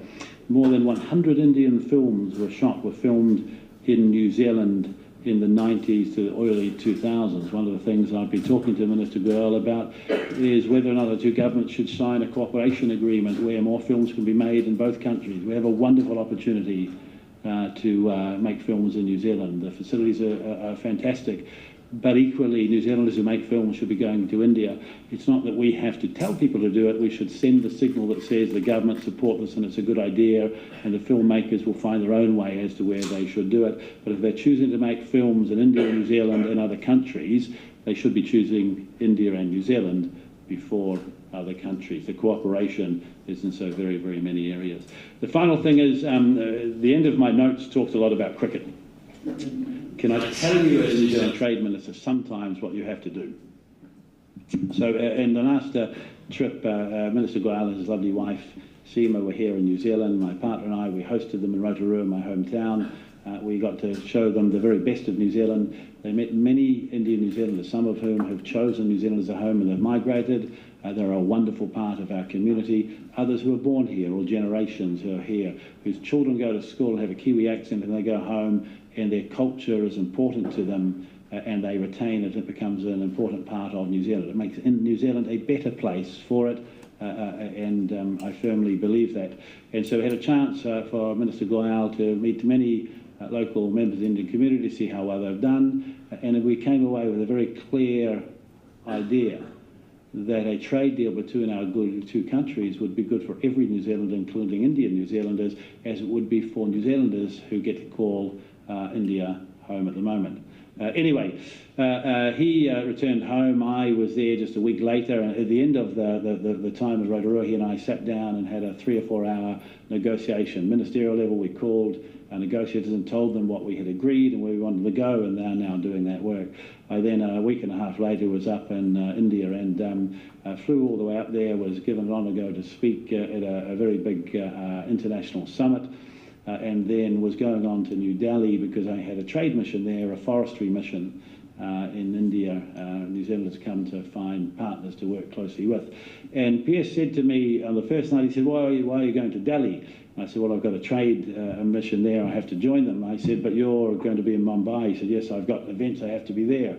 More than 100 Indian films were filmed in New Zealand in the 90s to the early 2000s. One of the things I've been talking to Minister Goyal about is whether or not the two governments should sign a cooperation agreement where more films can be made in both countries. We have a wonderful opportunity to make films in New Zealand. The facilities are fantastic, but equally New Zealanders who make films should be going to India. It's not that we have to tell people to do it, we should send the signal that says the government support this and it's a good idea, and the filmmakers will find their own way as to where they should do it. But if they're choosing to make films in India, New Zealand and other countries, they should be choosing India and New Zealand before other countries. The cooperation is in so very, very many areas. The final thing is, the end of my notes talks a lot about cricket. Can I tell you as a New Zealand Trade Minister sometimes what you have to do? So in the last trip, Minister Goyal and his lovely wife, Seema, were here in New Zealand. My partner and I, we hosted them in Rotorua, my hometown. We got to show them the very best of New Zealand. They met many Indian New Zealanders, some of whom have chosen New Zealand as a home and have migrated. They're a wonderful part of our community. Others who are born here, or generations who are here, whose children go to school and have a Kiwi accent and they go home and their culture is important to them and they retain it. It becomes an important part of New Zealand. It makes New Zealand a better place for it, and I firmly believe that. And so we had a chance for Minister Goyal to meet many local members of the Indian community to see how well they've done, and we came away with a very clear idea that a trade deal between our two countries would be good for every New Zealander, including Indian New Zealanders, as it would be for New Zealanders who get to call India home at the moment. Anyway, he returned home. I was there just a week later, and at the end of the time of Rotorua, he and I sat down and had a 3 or 4 hour negotiation. Ministerial level, we called our negotiators and told them what we had agreed and where we wanted to go, and they're now doing that work. I then, a week and a half later, was up in India and flew all the way up there, was given an honour to go to speak at a very big international summit. And then was going on to New Delhi because I had a trade mission there, a forestry mission, in India. New Zealanders come to find partners to work closely with. And Pierce said to me on the first night, he said, why are you going to Delhi? I said, well, I've got a trade mission there. I have to join them. I said, but you're going to be in Mumbai. He said, yes, I've got events. I have to be there.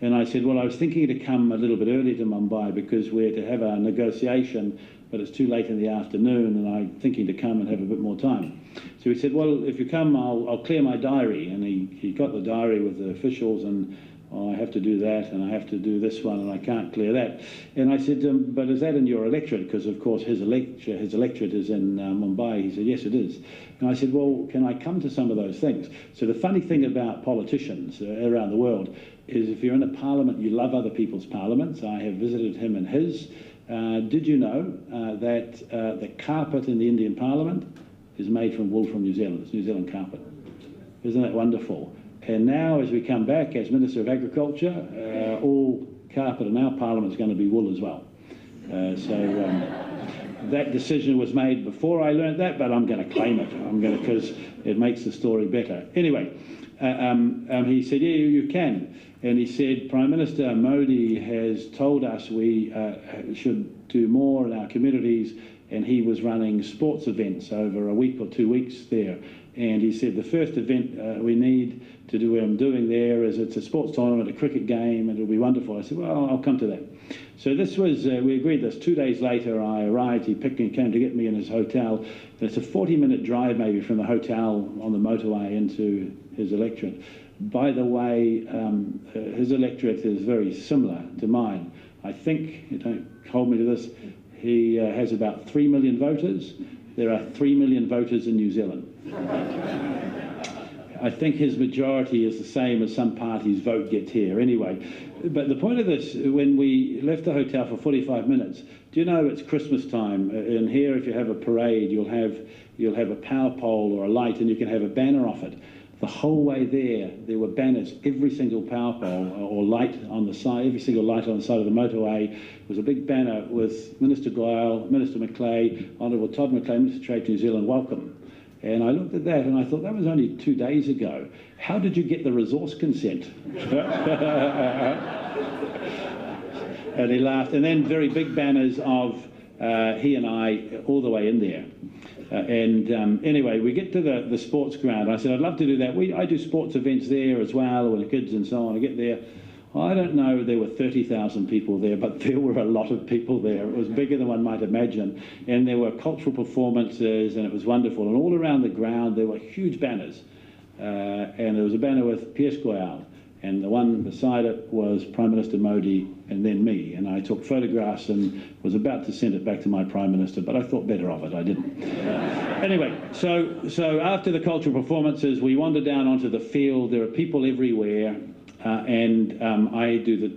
And I said, well, I was thinking to come a little bit early to Mumbai because we're to have a negotiation, but it's too late in the afternoon, and I'm thinking to come and have a bit more time. So he said, well, if you come, I'll clear my diary. And he got the diary with the officials, and I have to do that, and I have to do this one, and I can't clear that. And I said, but is that in your electorate? Because, of course, his electorate is in Mumbai. He said, yes, it is. And I said, well, can I come to some of those things? So the funny thing about politicians around the world is if you're in a parliament, you love other people's parliaments. I have visited him in his. Did you know that the carpet in the Indian Parliament is made from wool from New Zealand? It's New Zealand carpet. Isn't that wonderful? And now, as we come back as Minister of Agriculture, all carpet in our Parliament is going to be wool as well. That decision was made before I learned that, but I'm going to claim it. Because it makes the story better. Anyway, he said, yeah, you can. And he said, Prime Minister Modi has told us we should do more in our communities, and he was running sports events over a week or 2 weeks there. And he said the first event we need to do what I'm doing there is it's a sports tournament, a cricket game, and it'll be wonderful. I said, well, I'll come to that. So this was, we agreed this. 2 days later, I arrived. He picked me and came to get me in his hotel. It's a 40-minute drive maybe from the hotel on the motorway into his electorate. By the way, his electorate is very similar to mine. I think, don't hold me to this, he has about 3 million voters. There are 3 million voters in New Zealand. I think his majority is the same as some parties' vote gets here anyway. But the point of this, when we left the hotel for 45 minutes, do you know it's Christmas time? And here, if you have a parade, you'll have a power pole or a light, and you can have a banner off it. The whole way there were banners. Every single power pole or light on the side, every single light on the side of the motorway was a big banner with Minister Goyal, Minister McClay, Honourable Todd McClay, Minister of Trade for New Zealand, welcome. And I looked at that and I thought, that was only 2 days ago. How did you get the resource consent? And he laughed. And then very big banners of he and I all the way in there. Anyway, we get to the sports ground. I said, I'd love to do that. I do sports events there as well with the kids and so on. I get there. I don't know, there were 30,000 people there, but there were a lot of people there. It was bigger than one might imagine. And there were cultural performances, and it was wonderful. And all around the ground, there were huge banners. And there was a banner with Pierce Goyal, and the one beside it was Prime Minister Modi and then me. And I took photographs and was about to send it back to my Prime Minister, but I thought better of it, I didn't. Anyway, so after the cultural performances, we wandered down onto the field. There are people everywhere. I do the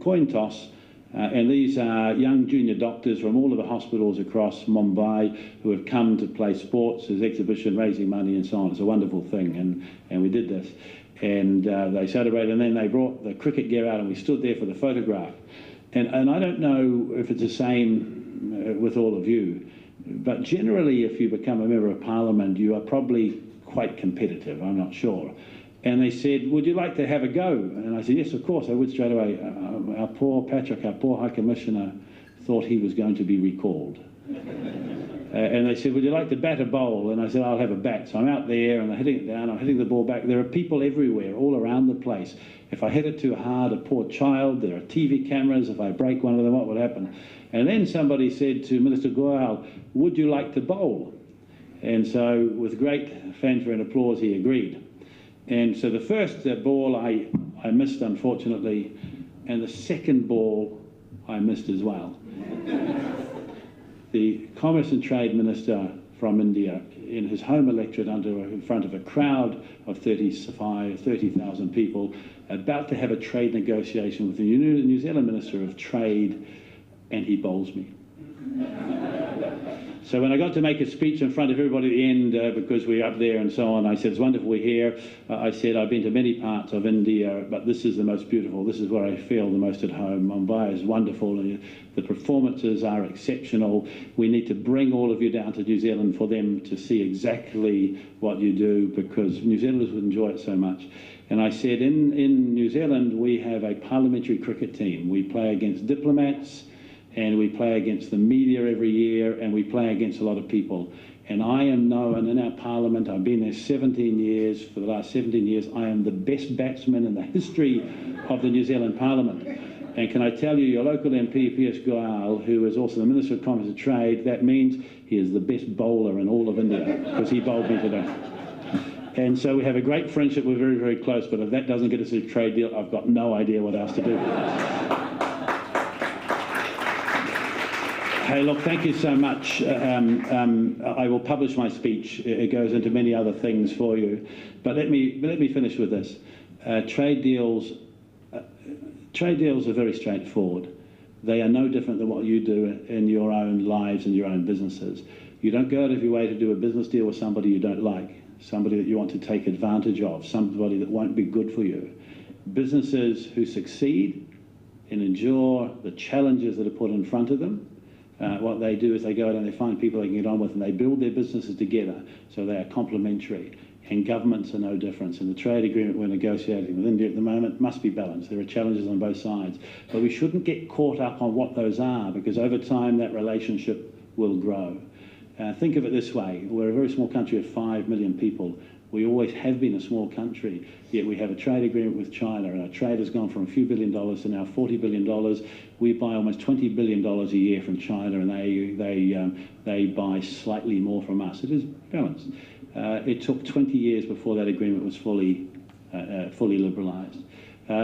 coin toss, and these are young junior doctors from all of the hospitals across Mumbai who have come to play sports. There's exhibition, raising money and so on. It's a wonderful thing, and we did this. And they celebrated, and then they brought the cricket gear out, and we stood there for the photograph. And I don't know if it's the same with all of you, but generally if you become a member of Parliament, you are probably quite competitive, I'm not sure. And they said, would you like to have a go? And I said, yes, of course, I would straight away. Our poor Patrick, our poor High Commissioner, thought he was going to be recalled. And they said, would you like to bat a bowl? And I said, I'll have a bat. So I'm out there, and I'm hitting it down, I'm hitting the ball back. There are people everywhere, all around the place. If I hit it too hard, a poor child, there are TV cameras. If I break one of them, what would happen? And then somebody said to Minister Goyal, would you like to bowl? And so with great fanfare and applause, he agreed. And so the first ball I missed, unfortunately, and the second ball I missed as well. The Commerce and Trade Minister from India, in his home electorate in front of a crowd of 30,000 people, about to have a trade negotiation with the New Zealand Minister of Trade, and he bowls me. So when I got to make a speech in front of everybody at the end, because we were up there and so on, I said, it's wonderful we're here. I said, I've been to many parts of India, but this is the most beautiful. This is where I feel the most at home. Mumbai is wonderful. And the performances are exceptional. We need to bring all of you down to New Zealand for them to see exactly what you do, because New Zealanders would enjoy it so much. And I said, in New Zealand, we have a parliamentary cricket team. We play against diplomats, and we play against the media every year, and we play against a lot of people. And I am known in our parliament, I've been there 17 years, for the last 17 years, I am the best batsman in the history of the New Zealand parliament. And can I tell you, your local MP, P.S. Goyal, who is also the Minister of Commerce and Trade, that means he is the best bowler in all of India, because he bowled me today. And so we have a great friendship, we're very, very close, but if that doesn't get us a trade deal, I've got no idea what else to do. Hey, look, thank you so much. I will publish my speech. It goes into many other things for you. But let me finish with this. Trade deals are very straightforward. They are no different than what you do in your own lives and your own businesses. You don't go out of your way to do a business deal with somebody you don't like, somebody that you want to take advantage of, somebody that won't be good for you. Businesses who succeed and endure the challenges that are put in front of them, what they do is they go out and they find people they can get on with, and they build their businesses together, so they are complementary. And governments are no different. And the trade agreement we're negotiating with India at the moment must be balanced. There are challenges on both sides. But we shouldn't get caught up on what those are, because over time that relationship will grow. Think of it this way. We're a very small country of 5 million people. We always have been a small country, yet we have a trade agreement with China, and our trade has gone from a few $1 billion to now $40 billion. We buy almost $20 billion a year from China, and they buy slightly more from us. It is balanced. It took 20 years before that agreement was fully liberalised.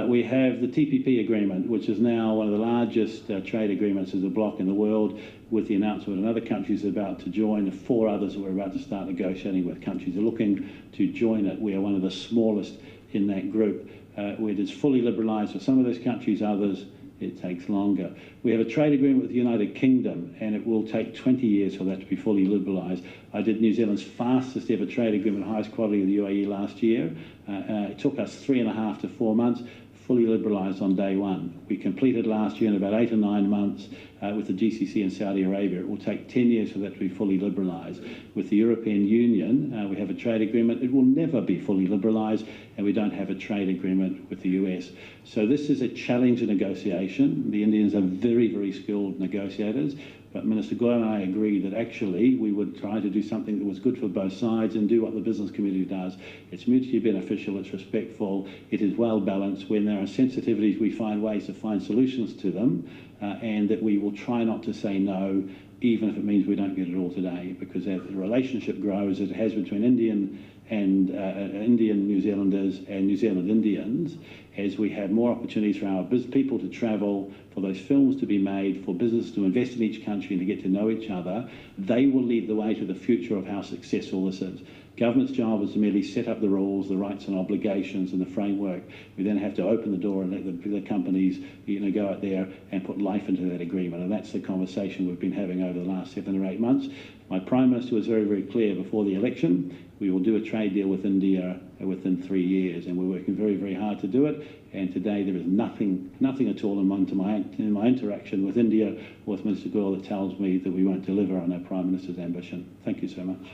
We have the TPP agreement, which is now one of the largest trade agreements as a bloc in the world, with the announcement another country is about to join. The 4 others that we're about to start negotiating with countries are looking to join it. We are one of the smallest in that group. It is fully liberalised for some of those countries, others it takes longer. We have a trade agreement with the United Kingdom, and it will take 20 years for that to be fully liberalised. I did New Zealand's fastest ever trade agreement, highest quality of the UAE last year. It took us 3.5 to 4 months, fully liberalised on day one. We completed last year in about 8 or 9 months with the GCC in Saudi Arabia. It will take 10 years for that to be fully liberalised. With the European Union, we have a trade agreement. It will never be fully liberalised, and we don't have a trade agreement with the US. So this is a challenging negotiation. The Indians are very, very skilled negotiators. But Minister Goyal and I agreed that actually we would try to do something that was good for both sides and do what the business community does. It's mutually beneficial, it's respectful, it is well balanced. When there are sensitivities, we find ways to find solutions to them, and that we will try not to say no, even if it means we don't get it all today, because as the relationship grows, as it has between Indian New Zealanders and New Zealand Indians, as we have more opportunities for our people to travel, for those films to be made, for businesses to invest in each country and to get to know each other, they will lead the way to the future of how successful this is. Government's job is to merely set up the rules, the rights and obligations and the framework. We then have to open the door and let the companies go out there and put life into that agreement. And that's the conversation we've been having over the last 7 or 8 months. My Prime Minister was very, very clear before the election. We will do a trade deal with India within 3 years, and we're working very, very hard to do it. And today there is nothing at all in my interaction with India or with Minister Goyal that tells me that we won't deliver on our Prime Minister's ambition. Thank you so much.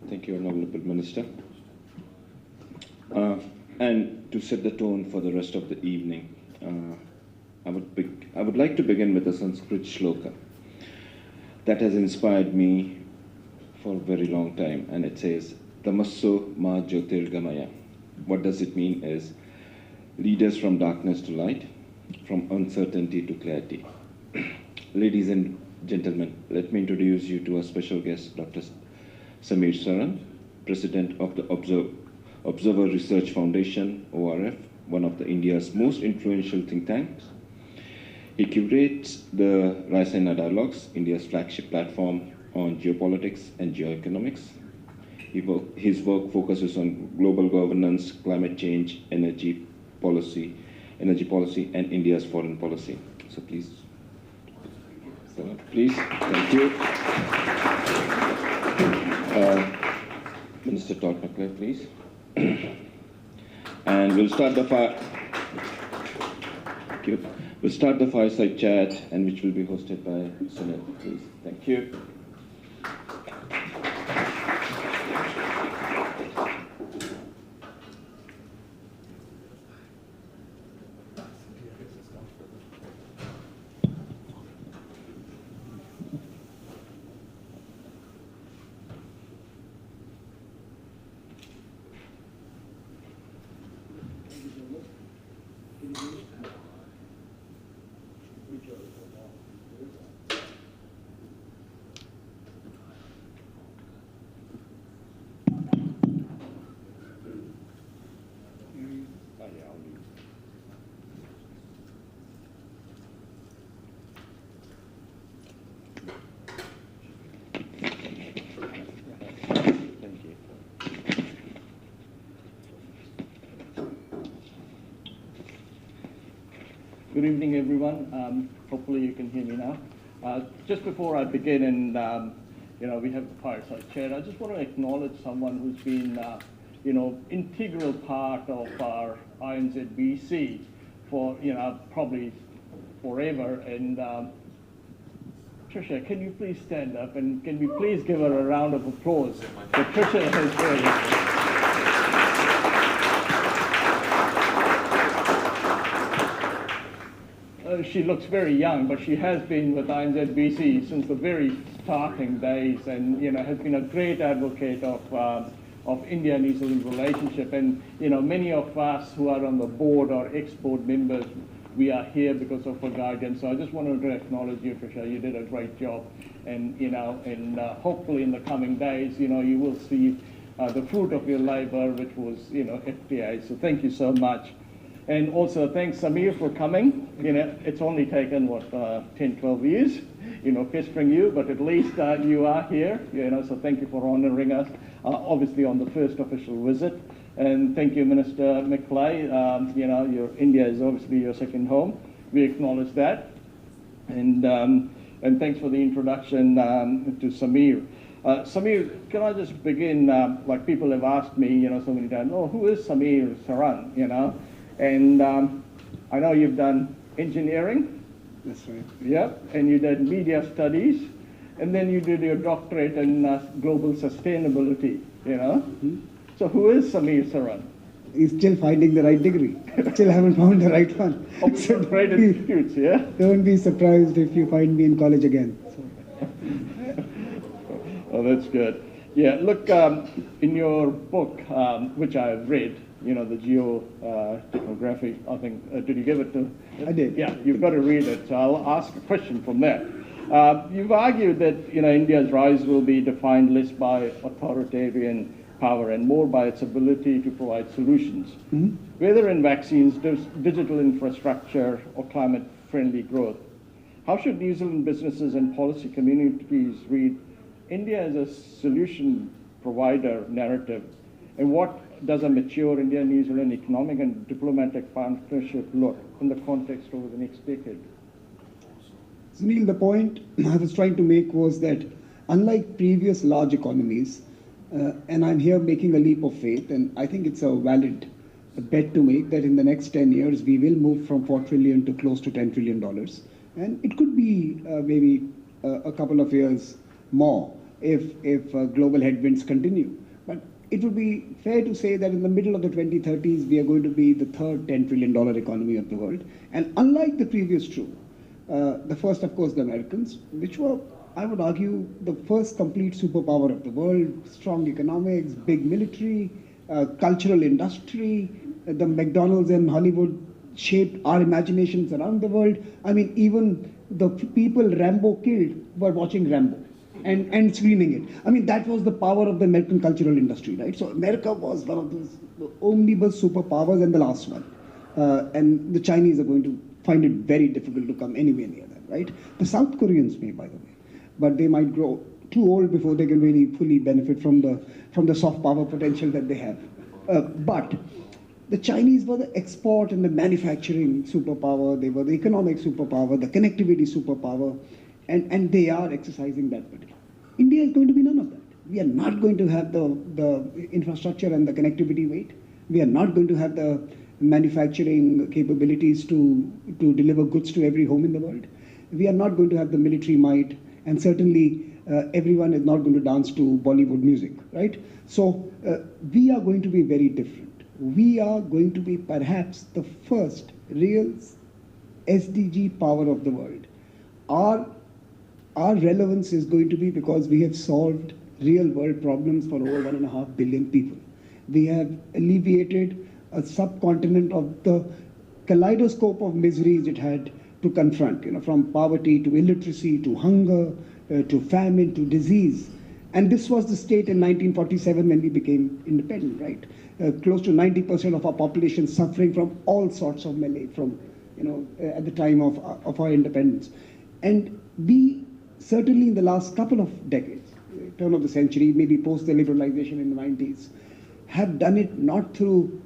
Thank you, Honourable Minister. And to set the tone for the rest of the evening, I would like to begin with a Sanskrit shloka that has inspired me for a very long time, and it says, Tamasso ma jyotirgamaya. What does it mean is, lead us from darkness to light, from uncertainty to clarity. Ladies and gentlemen, let me introduce you to our special guest, Dr. Samir Saran, President of the Observer Research Foundation, ORF, one of India's most influential think tanks. He curates the Raisina Dialogues, India's flagship platform on geopolitics and geoeconomics. His work focuses on global governance, climate change, energy policy, and India's foreign policy. So please, thank you. Minister Todd McClay, please. And we'll start the We'll start the fireside chat, and which will be hosted by Sunil, please. Thank you. Good evening, everyone. Hopefully you can hear me now. Just before I begin, and we have the fireside chat, I just want to acknowledge someone who's been, integral part of our INZBC for, probably forever. And Tricia, can you please stand up, and can we please give her a round of applause? So Tricia has she looks very young, but she has been with INZBC since the very starting days, and has been a great advocate of India-New Zealand relationship. And many of us who are on the board or ex-board members, we are here because of her guidance. So I just wanted to acknowledge you, Tricia. You did a great job, and hopefully in the coming days, you will see the fruit of your labor, which was FTA. So thank you so much. And also thanks, Samir, for coming. It's only taken, 10, 12 years, pestering you, but at least you are here, so thank you for honoring us, obviously on the first official visit. And thank you, Minister McClay. Your India is obviously your second home. We acknowledge that. And thanks for the introduction to Samir. Samir, can I just begin, like people have asked me, so many times, who is Samir Saran, And I know you've done engineering. That's right. Yeah, and you did media studies, and then you did your doctorate in global sustainability, Mm-hmm. So who is Samir Saran? He's still finding the right degree. Still haven't found the right one. So great institutes, yeah? Don't be surprised if you find me in college again. Oh, that's good. Yeah, look, in your book, which I have read, the geotopography, I think, did you give it to? I did. Yeah, you've got to read it. So I'll ask a question from that. You've argued that, India's rise will be defined less by authoritarian power and more by its ability to provide solutions, whether in vaccines, digital infrastructure, or climate-friendly growth. How should New Zealand businesses and policy communities read India as a solution provider narrative, and what does a mature India-New Zealand economic and diplomatic partnership look in the context over the next decade? Sunil, the point I was trying to make was that unlike previous large economies, and I'm here making a leap of faith, and I think it's a valid bet to make that in the next 10 years we will move from $4 trillion to close to $10 trillion. And it could be maybe a couple of years more if global headwinds continue. But it would be fair to say that in the middle of the 2030s, we are going to be the third $10 trillion economy of the world. And unlike the previous two, the first, of course, the Americans, which were, I would argue, the first complete superpower of the world, strong economics, big military, cultural industry, the McDonald's and Hollywood shaped our imaginations around the world. I mean, even the people Rambo killed were watching Rambo and screening it. I mean, that was the power of the American cultural industry, right? So America was one of the omnibus superpowers and the last one. And the Chinese are going to find it very difficult to come anywhere near that, right? The South Koreans may, by the way, but they might grow too old before they can really fully benefit from the soft power potential that they have. But the Chinese were the export and the manufacturing superpower, they were the economic superpower, the connectivity superpower, and they are exercising that particular. India is going to be none of that. We are not going to have the infrastructure and the connectivity weight. We are not going to have the manufacturing capabilities to deliver goods to every home in the world. We are not going to have the military might, and certainly everyone is not going to dance to Bollywood music, right? So we are going to be very different. We are going to be perhaps the first real SDG power of the world. Our relevance is going to be because we have solved real world problems for over 1.5 billion people. We have alleviated a subcontinent of the kaleidoscope of miseries it had to confront, from poverty to illiteracy to hunger to famine to disease. And this was the state in 1947 when we became independent, right? Close to 90% of our population suffering from all sorts of malaise from, at the time of our independence. And we certainly in the last couple of decades, turn of the century, maybe post the liberalization in the 90s, have done it not through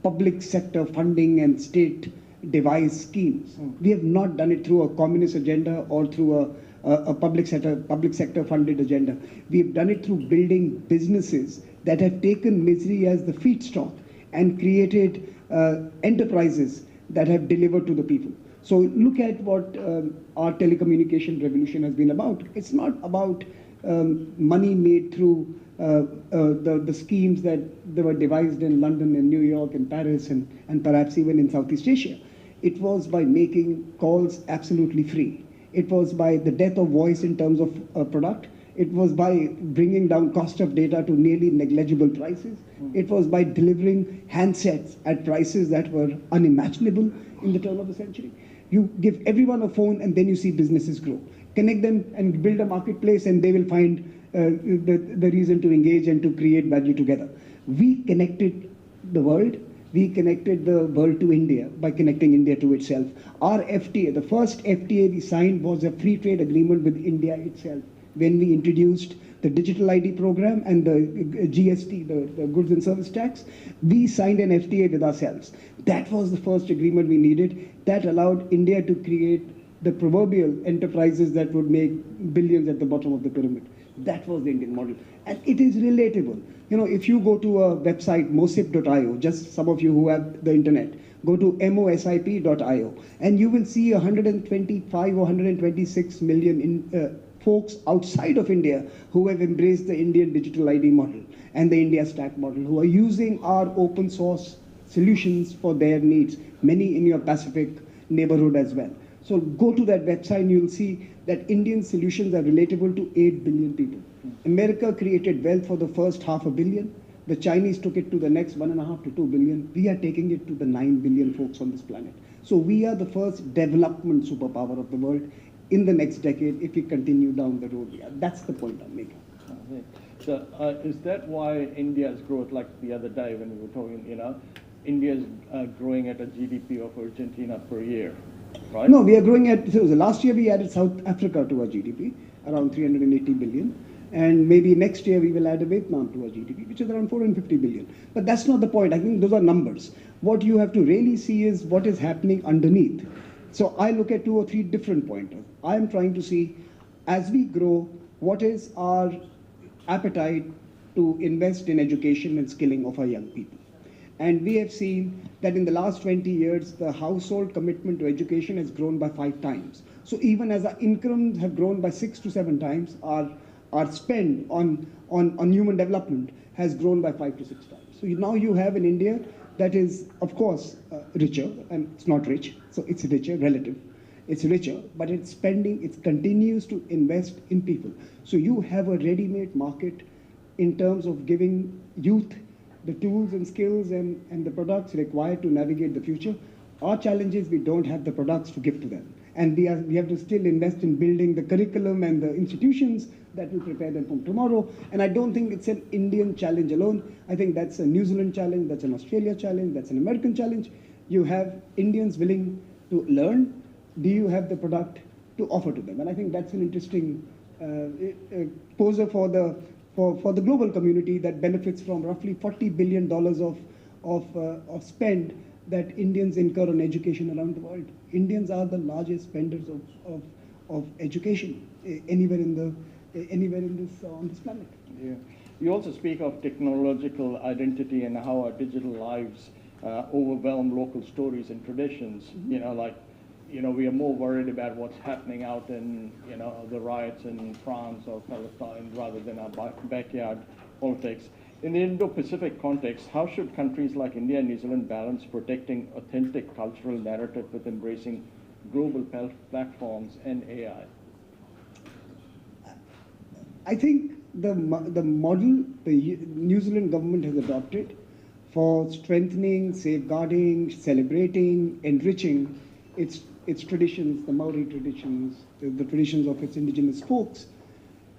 public sector funding and state devised schemes. We have not done it through a communist agenda or through a public sector funded agenda. We have done it through building businesses that have taken misery as the feedstock and created enterprises that have delivered to the people. So look at what our telecommunication revolution has been about. It's not about money made through the schemes that they were devised in London and New York and Paris and perhaps even in Southeast Asia. It was by making calls absolutely free. It was by the death of voice in terms of product. It was by bringing down cost of data to nearly negligible prices. It was by delivering handsets at prices that were unimaginable in the turn of the century. You give everyone a phone and then you see businesses grow. Connect them and build a marketplace and they will find the reason to engage and to create value together. We connected the world. We connected the world to India by connecting India to itself. Our FTA, the first FTA we signed was a free trade agreement with India itself. When we introduced the digital ID program and the GST, the goods and service tax, we signed an FTA with ourselves. That was the first agreement we needed. That allowed India to create the proverbial enterprises that would make billions at the bottom of the pyramid. That was the Indian model. And it is relatable. If you go to a website, mosip.io, just some of you who have the internet, go to mosip.io, and you will see 125 or 126 million folks outside of India who have embraced the Indian digital ID model and the India Stack model, who are using our open source solutions for their needs, many in your Pacific neighborhood as well. So go to that website and you'll see that Indian solutions are relatable to 8 billion people. America created wealth for the first 500 million. The Chinese took it to the next 1.5 to 2 billion. We are taking it to the 9 billion folks on this planet. So we are the first development superpower of the world in the next decade if we continue down the road. That's the point I'm making. So is that why India's growth, like the other day when we were talking, India's growing at a GDP of Argentina per year, right? No, we are growing at, so last year we added South Africa to our GDP, around 380 billion. And maybe next year we will add a Vietnam to our GDP, which is around 450 billion. But that's not the point. I think those are numbers. What you have to really see is what is happening underneath. So I look at 2 or 3 different pointers. I'm trying to see, as we grow, what is our appetite to invest in education and skilling of our young people. And we have seen that in the last 20 years, the household commitment to education has grown by 5 times. So even as our incomes have grown by 6 to 7 times, our spend on human development has grown by 5 to 6 times. So now you have an India that is, of course, richer, and it's not rich, so it's richer, relative. It's richer, but it's spending, it continues to invest in people. So you have a ready-made market in terms of giving youth the tools and skills and the products required to navigate the future. Our challenge is we don't have the products to give to them. And we have to still invest in building the curriculum and the institutions that will prepare them for tomorrow. And I don't think it's an Indian challenge alone. I think that's a New Zealand challenge, that's an Australia challenge, that's an American challenge. You have Indians willing to learn. Do you have the product to offer to them? And I think that's an interesting poser for the global community that benefits from roughly $40 billion of spend that Indians incur on education around the world. Indians are the largest spenders of education anywhere on this planet. Yeah. You also speak of technological identity and how our digital lives overwhelm local stories and traditions. We are more worried about what's happening out in, the riots in France or Palestine rather than our backyard politics. In the Indo-Pacific context, how should countries like India and New Zealand balance protecting authentic cultural narrative with embracing global platforms and AI? I think the model the New Zealand government has adopted for strengthening, safeguarding, celebrating, enriching its traditions, the Maori traditions, the traditions of its indigenous folks,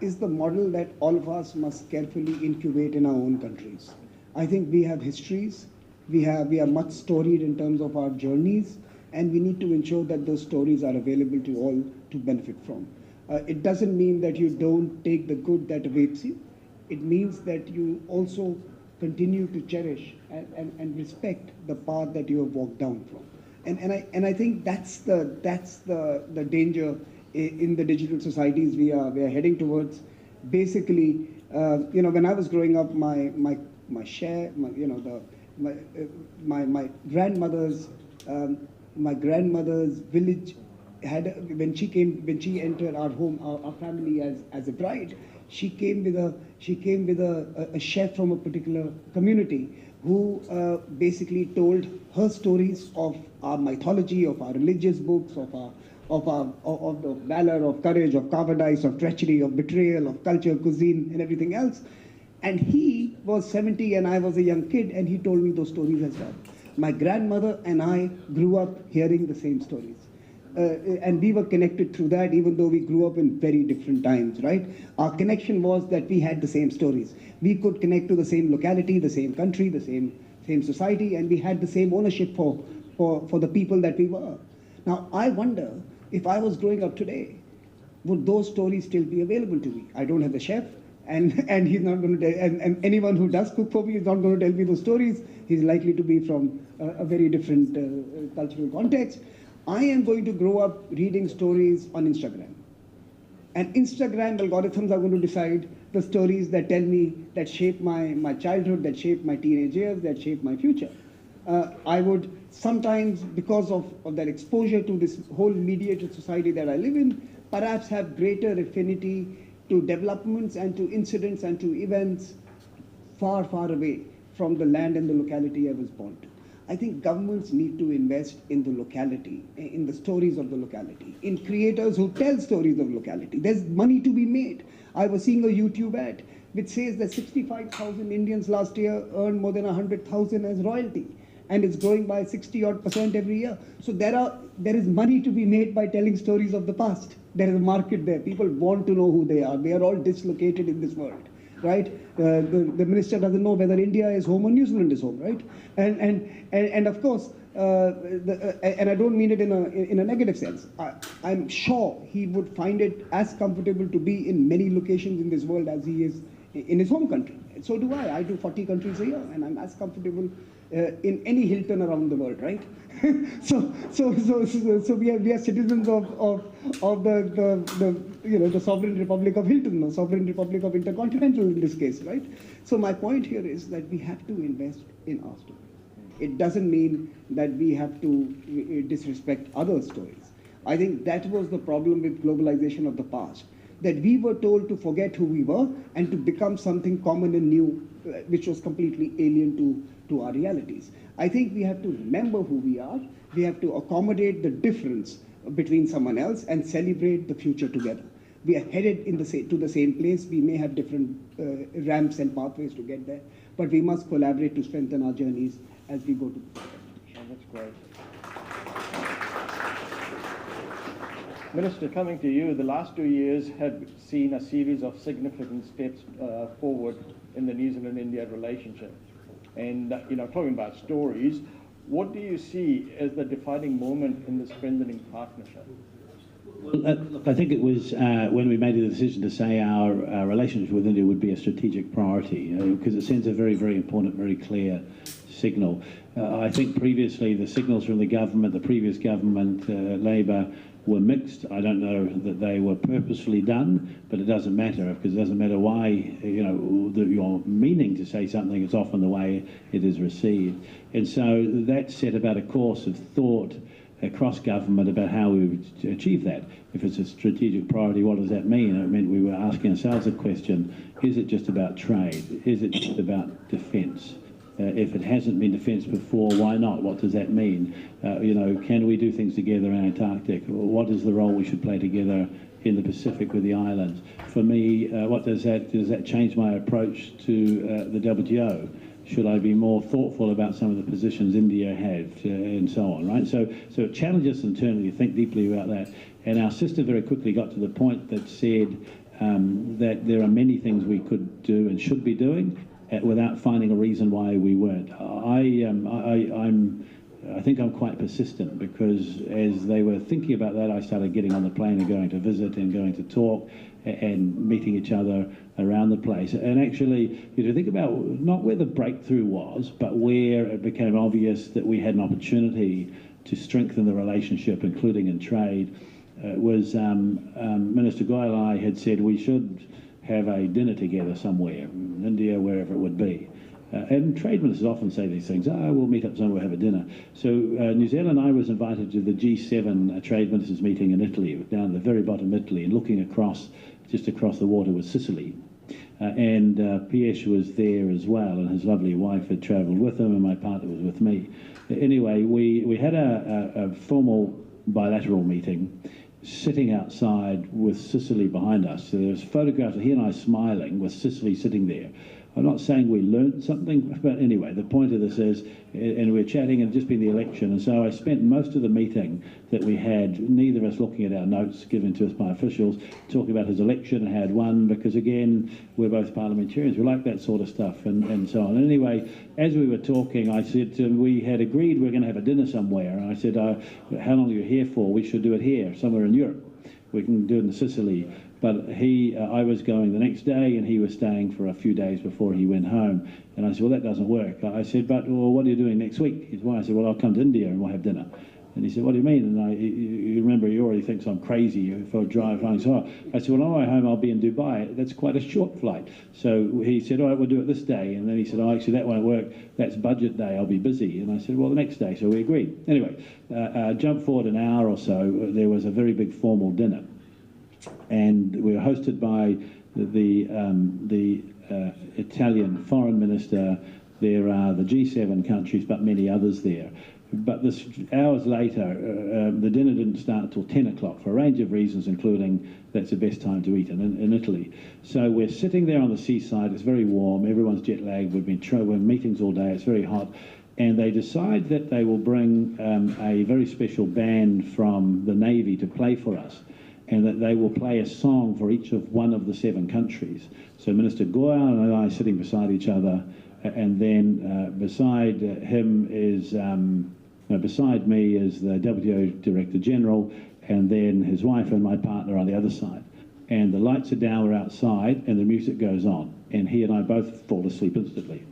is the model that all of us must carefully incubate in our own countries. I think we have histories, we are much storied in terms of our journeys, and we need to ensure that those stories are available to all to benefit from. It doesn't mean that you don't take the good that awaits you. It means that you also continue to cherish and respect the path that you have walked down from. And I think that's the danger in the digital societies we are heading towards. Basically, when I was growing up, my grandmother's village had, when she entered our home, our family as a bride, she came with a chef from a particular community who basically told her stories of our mythology, of our religious books, of the valor, of courage, of cowardice, of treachery, of betrayal, of culture, cuisine, and everything else. And he was 70 and I was a young kid, and he told me those stories as well. My grandmother and I grew up hearing the same stories. And we were connected through that, even though we grew up in very different times, right? Our connection was that we had the same stories. We could connect to the same locality, the same country, the same society, and we had the same ownership for the people that we were. Now, I wonder, if I was growing up today, would those stories still be available to me? I don't have a chef, and he's not going to tell, and anyone who does cook for me is not going to tell me those stories. He's likely to be from a very different cultural context. I am going to grow up reading stories on Instagram. And Instagram algorithms are going to decide the stories that tell me, that shape my childhood, that shape my teenage years, that shape my future. I would sometimes, because of that exposure to this whole mediated society that I live in, perhaps have greater affinity to developments and to incidents and to events far, far away from the land and the locality I was born to. I think governments need to invest in the locality, in the stories of the locality, in creators who tell stories of locality. There's money to be made. I was seeing a YouTube ad which says that 65,000 Indians last year earned more than 100,000 as royalty, and it's growing by 60% every year. So there is money to be made by telling stories of the past. There is a market there. People want to know who they are. They are all dislocated in this world. Right? The minister doesn't know whether India is home or New Zealand is home, right? And of course, and I don't mean it in a negative sense. I'm sure he would find it as comfortable to be in many locations in this world as he is in his home country. So do I. I do 40 countries a year, and I'm as comfortable in any Hilton around the world, right? So we are citizens of the sovereign Republic of Hilton, or sovereign Republic of Intercontinental in this case, right? So my point here is that we have to invest in our stories. It doesn't mean that we have to disrespect other stories. I think that was the problem with globalization of the past, that we were told to forget who we were and to become something common and new, which was completely alien to our realities. I think we have to remember who we are. We have to accommodate the difference between someone else and celebrate the future together. We are headed to the same place. We may have different ramps and pathways to get there, but we must collaborate to strengthen our journeys as we go to the future. Oh, that's great. Minister, coming to you, the last 2 years have seen a series of significant steps forward in the New Zealand-India relationship. And, talking about stories, what do you see as the defining moment in the strengthening partnership? Well, look, I think it was when we made the decision to say our relationship with India would be a strategic priority, because it sends a very, very important, very clear signal. I think previously the signals from the government, the previous government, Labour, were mixed. I don't know that they were purposefully done, but it doesn't matter, because it doesn't matter why, your meaning to say something is often the way it is received. And so that set about a course of thought across government about how we would achieve that. If it's a strategic priority, what does that mean? It meant we were asking ourselves a question: is it just about trade? Is it just about defence? If it hasn't been defence before, why not? What does that mean? Can we do things together in Antarctic? What is the role we should play together in the Pacific with the islands? For me, does that change my approach to the WTO? Should I be more thoughtful about some of the positions India had, and so on, right? So it challenges us internally to think deeply about that. And our sister very quickly got to the point that said that there are many things we could do and should be doing without finding a reason why we weren't. I think I'm quite persistent, because as they were thinking about that, I started getting on the plane and going to visit and going to talk and meeting each other around the place. And actually, think about not where the breakthrough was, but where it became obvious that we had an opportunity to strengthen the relationship, including in trade, was Minister Goyal and I had said we should have a dinner together somewhere, in India, wherever it would be. And trade ministers often say these things: we'll meet up somewhere, have a dinner. So New Zealand, I was invited to the G7 trade ministers meeting in Italy, down at the very bottom of Italy, and looking just across the water was Sicily. And Piesh was there as well, and his lovely wife had travelled with him, and my partner was with me. Anyway, we had a formal bilateral meeting, sitting outside with Sicily behind us. So there's photographs of he and I smiling with Sicily sitting there. I'm not saying we learned something, but anyway, the point of this is, and we're chatting, and just been the election, and so I spent most of the meeting that we had, neither of us looking at our notes given to us by officials, talking about his election and how he'd won, because again, we're both parliamentarians, we like that sort of stuff, and so on. And anyway, as we were talking, I said to him, we had agreed we were going to have a dinner somewhere, and I said, how long are you here for? We should do it here, somewhere in Europe. We can do it in Sicily. But I was going the next day, and he was staying for a few days before he went home. And I said, well, that doesn't work. I said, well, what are you doing next week? He said, well, I said, well, I'll come to India and we'll have dinner. And he said, what do you mean? And you remember, he already thinks I'm crazy if I drive home. So I said, well, on my way home, I'll be in Dubai. That's quite a short flight. So he said, all right, we'll do it this day. And then he said, oh, actually, that won't work. That's budget day. I'll be busy. And I said, well, the next day. So we agreed. Anyway, jump forward an hour or so, there was a very big formal dinner. And we were hosted by the Italian foreign minister. There are the G7 countries, but many others there. But hours later, the dinner didn't start till 10 o'clock for a range of reasons, including that's the best time to eat in Italy. So we're sitting there on the seaside. It's very warm. Everyone's jet lagged. We're in meetings all day. It's very hot. And they decide that they will bring a very special band from the Navy to play for us, and that they will play a song for each of one of the 7 countries. So Minister Goyal and I sitting beside each other, and then beside him is, beside me is the WTO Director General, and then his wife and my partner on the other side. And the lights are down, we're outside, and the music goes on, and he and I both fall asleep instantly.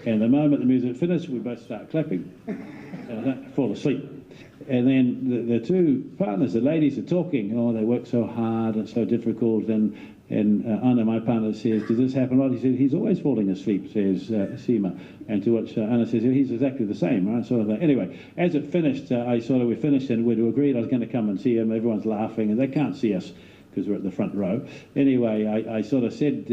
And the moment the music finishes, we both start clapping, and I fall asleep. And then the two partners, the ladies, are talking. Oh, they work so hard and so difficult. And Anna, my partner, says, does this happen a lot? He said, he's always falling asleep, says Seema. And to which Anna says, he's exactly the same, right? Sort of that. Anyway, as it finished, we finished, and we'd agreed I was going to come and see him. Everyone's laughing, and they can't see us because we're at the front row. Anyway, I sort of said,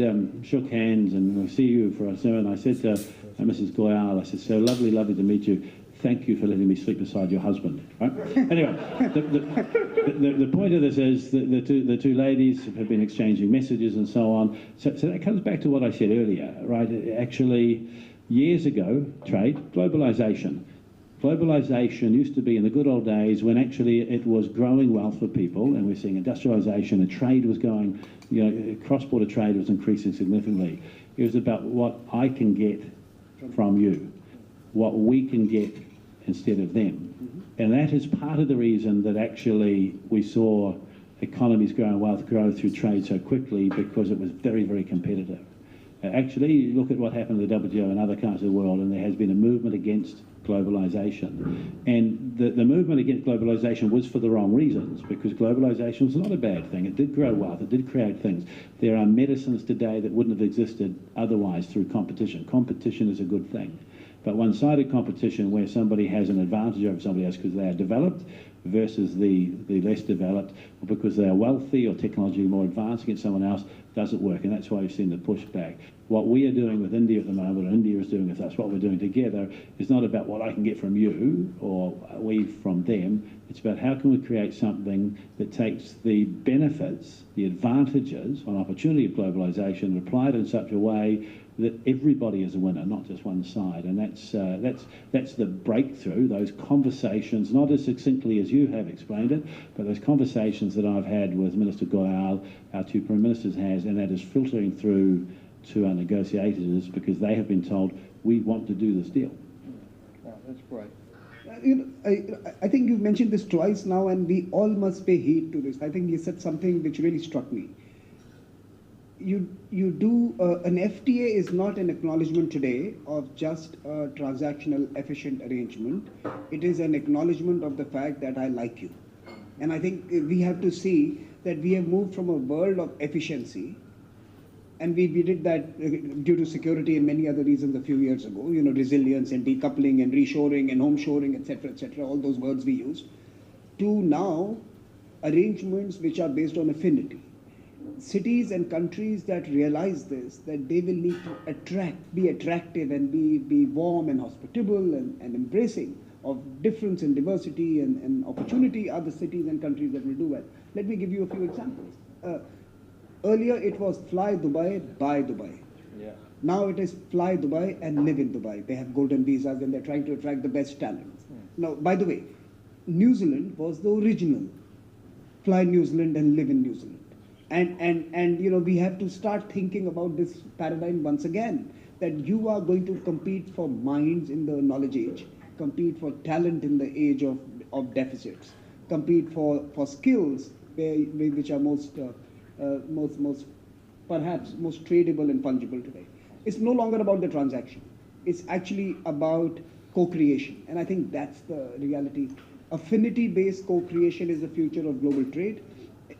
shook hands, and we'll see you for a dinner. And I said to Mrs. Goyal, I said, so lovely to meet you. Thank you for letting me sleep beside your husband. Right? Anyway, the point of this is that the two ladies have been exchanging messages and so on. So that comes back to what I said earlier, right? Actually, years ago, globalization. Globalization used to be in the good old days when actually it was growing wealth for people, and we're seeing industrialization, and trade was going, cross-border trade was increasing significantly. It was about what I can get from you, what we can get instead of them. And that is part of the reason that actually we saw economies grow and wealth grow through trade so quickly, because it was very, very competitive. Actually, you look at what happened to the WTO and other parts of the world, and there has been a movement against globalisation. And the movement against globalisation was for the wrong reasons, because globalisation was not a bad thing. It did grow wealth, it did create things. There are medicines today that wouldn't have existed otherwise through competition. Competition is a good thing. But one-sided competition where somebody has an advantage over somebody else because they are developed versus the less developed, or because they are wealthy or technologically more advanced against someone else, doesn't work. And that's why we've seen the pushback. What we are doing with India at the moment, or India is doing with us, what we're doing together, is not about what I can get from you or we from them. It's about how can we create something that takes the benefits, the advantages, an opportunity of globalisation, and apply it in such a way that everybody is a winner, not just one side. And that's the breakthrough, those conversations, not as succinctly as you have explained it, but those conversations that I've had with Minister Goyal, our two Prime Ministers has, and that is filtering through to our negotiators, because they have been told, we want to do this deal. Yeah, that's great. I think you've mentioned this twice now, and we all must pay heed to this. I think you said something which really struck me. An FTA is not an acknowledgement today of just a transactional efficient arrangement. It is an acknowledgement of the fact that I like you. And I think we have to see that we have moved from a world of efficiency, and we did that due to security and many other reasons a few years ago, resilience and decoupling and reshoring and homeshoring, etc., all those words we use, to now arrangements which are based on affinity. Cities and countries that realize this, that they will need to be attractive and be warm and hospitable and embracing of difference and diversity and opportunity, are the cities and countries that will do well. Let me give you a few examples. Earlier it was fly Dubai, buy Dubai. Yeah. Now it is fly Dubai and live in Dubai. They have golden visas and they're trying to attract the best talent. Now, by the way, New Zealand was the original. Fly New Zealand and live in New Zealand. And we have to start thinking about this paradigm once again, that you are going to compete for minds in the knowledge age, compete for talent in the age of deficits, compete for skills which are perhaps most tradable and fungible today. It's no longer about the transaction. It's actually about co-creation. And I think that's the reality. Affinity-based co-creation is the future of global trade.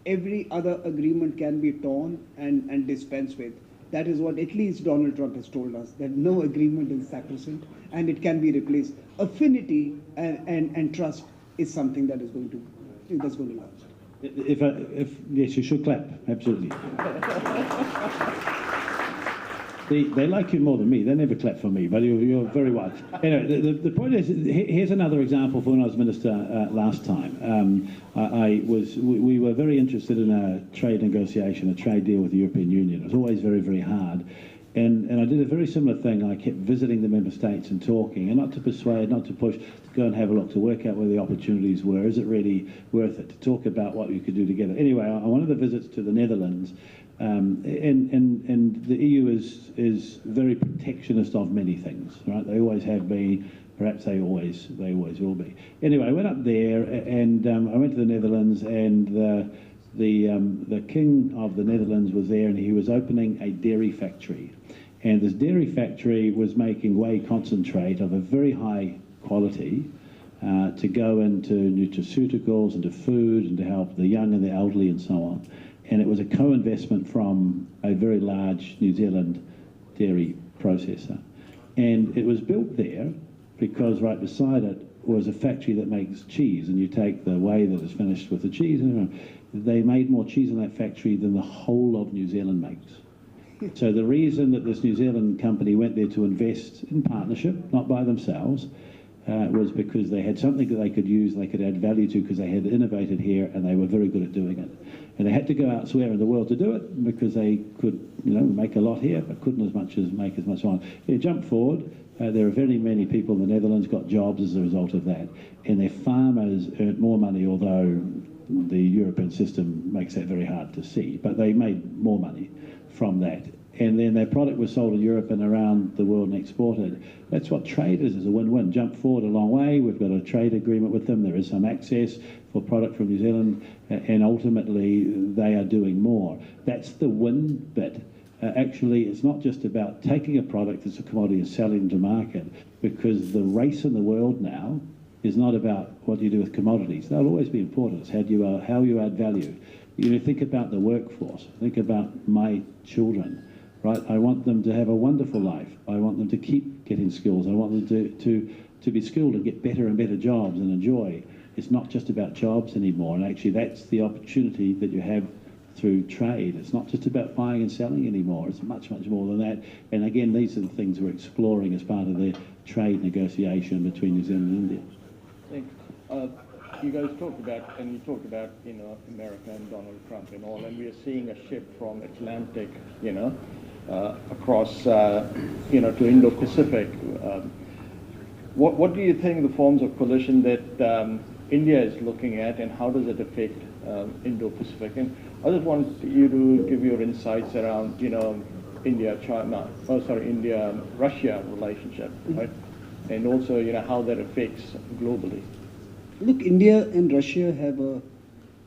Every other agreement can be torn and dispensed with. That is what at least Donald Trump has told us, that no agreement is sacrosanct and it can be replaced. Affinity and trust is something that is going to last. Yes, you should clap, absolutely. They like you more than me. They never clap for me, but you're very wise. Anyway, the point is, here's another example for when I was Minister last time. We were very interested in a trade negotiation, a trade deal with the European Union. It was always very, very hard. And I did a very similar thing. I kept visiting the member states and talking, and not to persuade, not to push, to go and have a look, to work out where the opportunities were. Is it really worth it? To talk about what you could do together. Anyway, on one of the visits to the Netherlands, and the EU is very protectionist of many things, right? They always have been. Perhaps they always will be. Anyway, I went up there, and I went to the Netherlands, and the king of the Netherlands was there, and he was opening a dairy factory. And this dairy factory was making whey concentrate of a very high quality to go into nutraceuticals, into food, and to help the young and the elderly and so on. And it was a co-investment from a very large New Zealand dairy processor. And it was built there because right beside it was a factory that makes cheese, and you take the whey that is finished with the cheese, and they made more cheese in that factory than the whole of New Zealand makes. So the reason that this New Zealand company went there to invest in partnership, not by themselves, was because they had something that they could use, they could add value to, because they had innovated here and they were very good at doing it. And they had to go elsewhere in the world to do it because they could, make a lot here, but couldn't make as much on. Jump forward. There are very many people in the Netherlands got jobs as a result of that, and their farmers earned more money, although the European system makes that very hard to see. But they made more money from that. And then their product was sold in Europe and around the world and exported. That's what trade is a win-win. Jump forward a long way. We've got a trade agreement with them. There is some access for product from New Zealand, and ultimately they are doing more. That's the win bit. actually it's not just about taking a product that's a commodity and selling to market, because the race in the world now is not about what you do with commodities. They'll always be important. It's how you add value. You know, think about the workforce. Think about my children, right? I want them to have a wonderful life. I want them to keep getting skills. I want them to be skilled and get better and better jobs and enjoy. It's not just about jobs anymore, and actually that's the opportunity that you have through trade. It's not just about buying and selling anymore. It's much, much more than that. And again, these are the things we're exploring as part of the trade negotiation between New Zealand and India. You guys talked about, and you talked about, America and Donald Trump and all, and we are seeing a shift from Atlantic, across, to Indo-Pacific. What do you think the forms of coalition that India is looking at, and how does it affect Indo-Pacific? And I just want you to give your insights around, India-Russia relationship, right? And also, how that affects globally. Look, India and Russia have a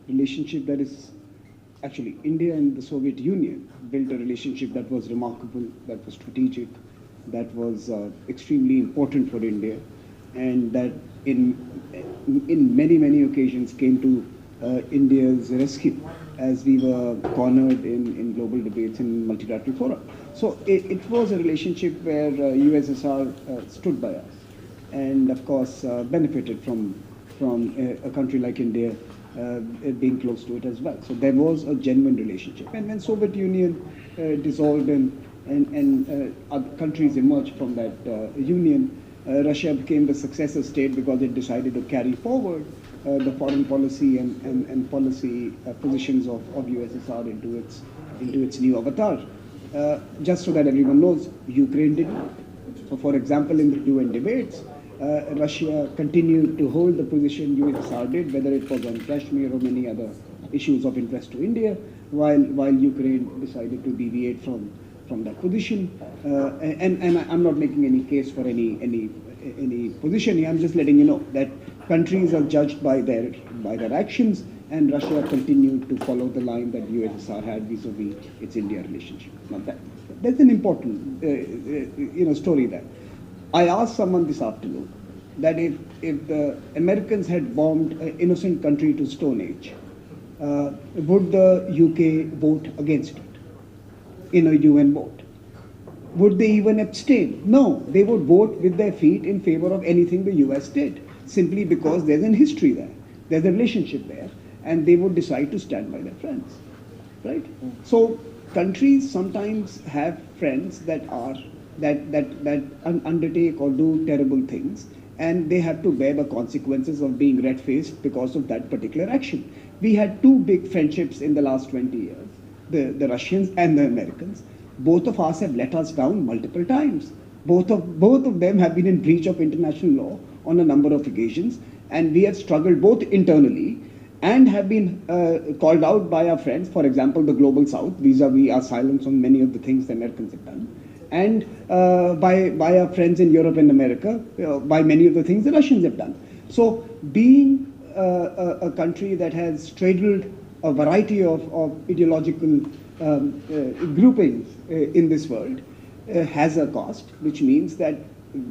relationship that is, actually, India and the Soviet Union built a relationship that was remarkable, that was strategic, that was extremely important for India, and that in many, many occasions came to India's rescue as we were cornered in global debates in multilateral fora. So it was a relationship where USSR stood by us and, of course, benefited from a country like India being close to it as well. So there was a genuine relationship. And when Soviet Union dissolved and other countries emerged from that union, Russia became the successor state because it decided to carry forward the foreign policy and policy positions of USSR into its new avatar. Just so that everyone knows, Ukraine did not. So, for example, in the UN debates, Russia continued to hold the position USSR did, whether it was on Kashmir or many other issues of interest to India, while Ukraine decided to deviate from that position. And I'm not making any case for any position here. I'm just letting you know that countries are judged by their actions, and Russia continued to follow the line that USSR had vis-a-vis its India relationship. Now that's an important story there. I asked someone this afternoon that if the Americans had bombed an innocent country to Stone Age, would the UK vote against it in a UN vote? Would they even abstain? No, they would vote with their feet in favor of anything the US did, simply because there's an history there, there's a relationship there, and they would decide to stand by their friends, right? So countries sometimes have friends that undertake or do terrible things, and they have to bear the consequences of being red-faced because of that particular action. We had two big friendships in the last 20 years, the Russians and the Americans. Both of us have let us down multiple times. Both of them have been in breach of international law on a number of occasions, and we have struggled both internally and have been called out by our friends, for example, the Global South, vis-a-vis our silence on many of the things the Americans have done, and by our friends in Europe and America, by many of the things the Russians have done. So being a country that has straddled a variety of ideological groupings in this world has a cost, which means that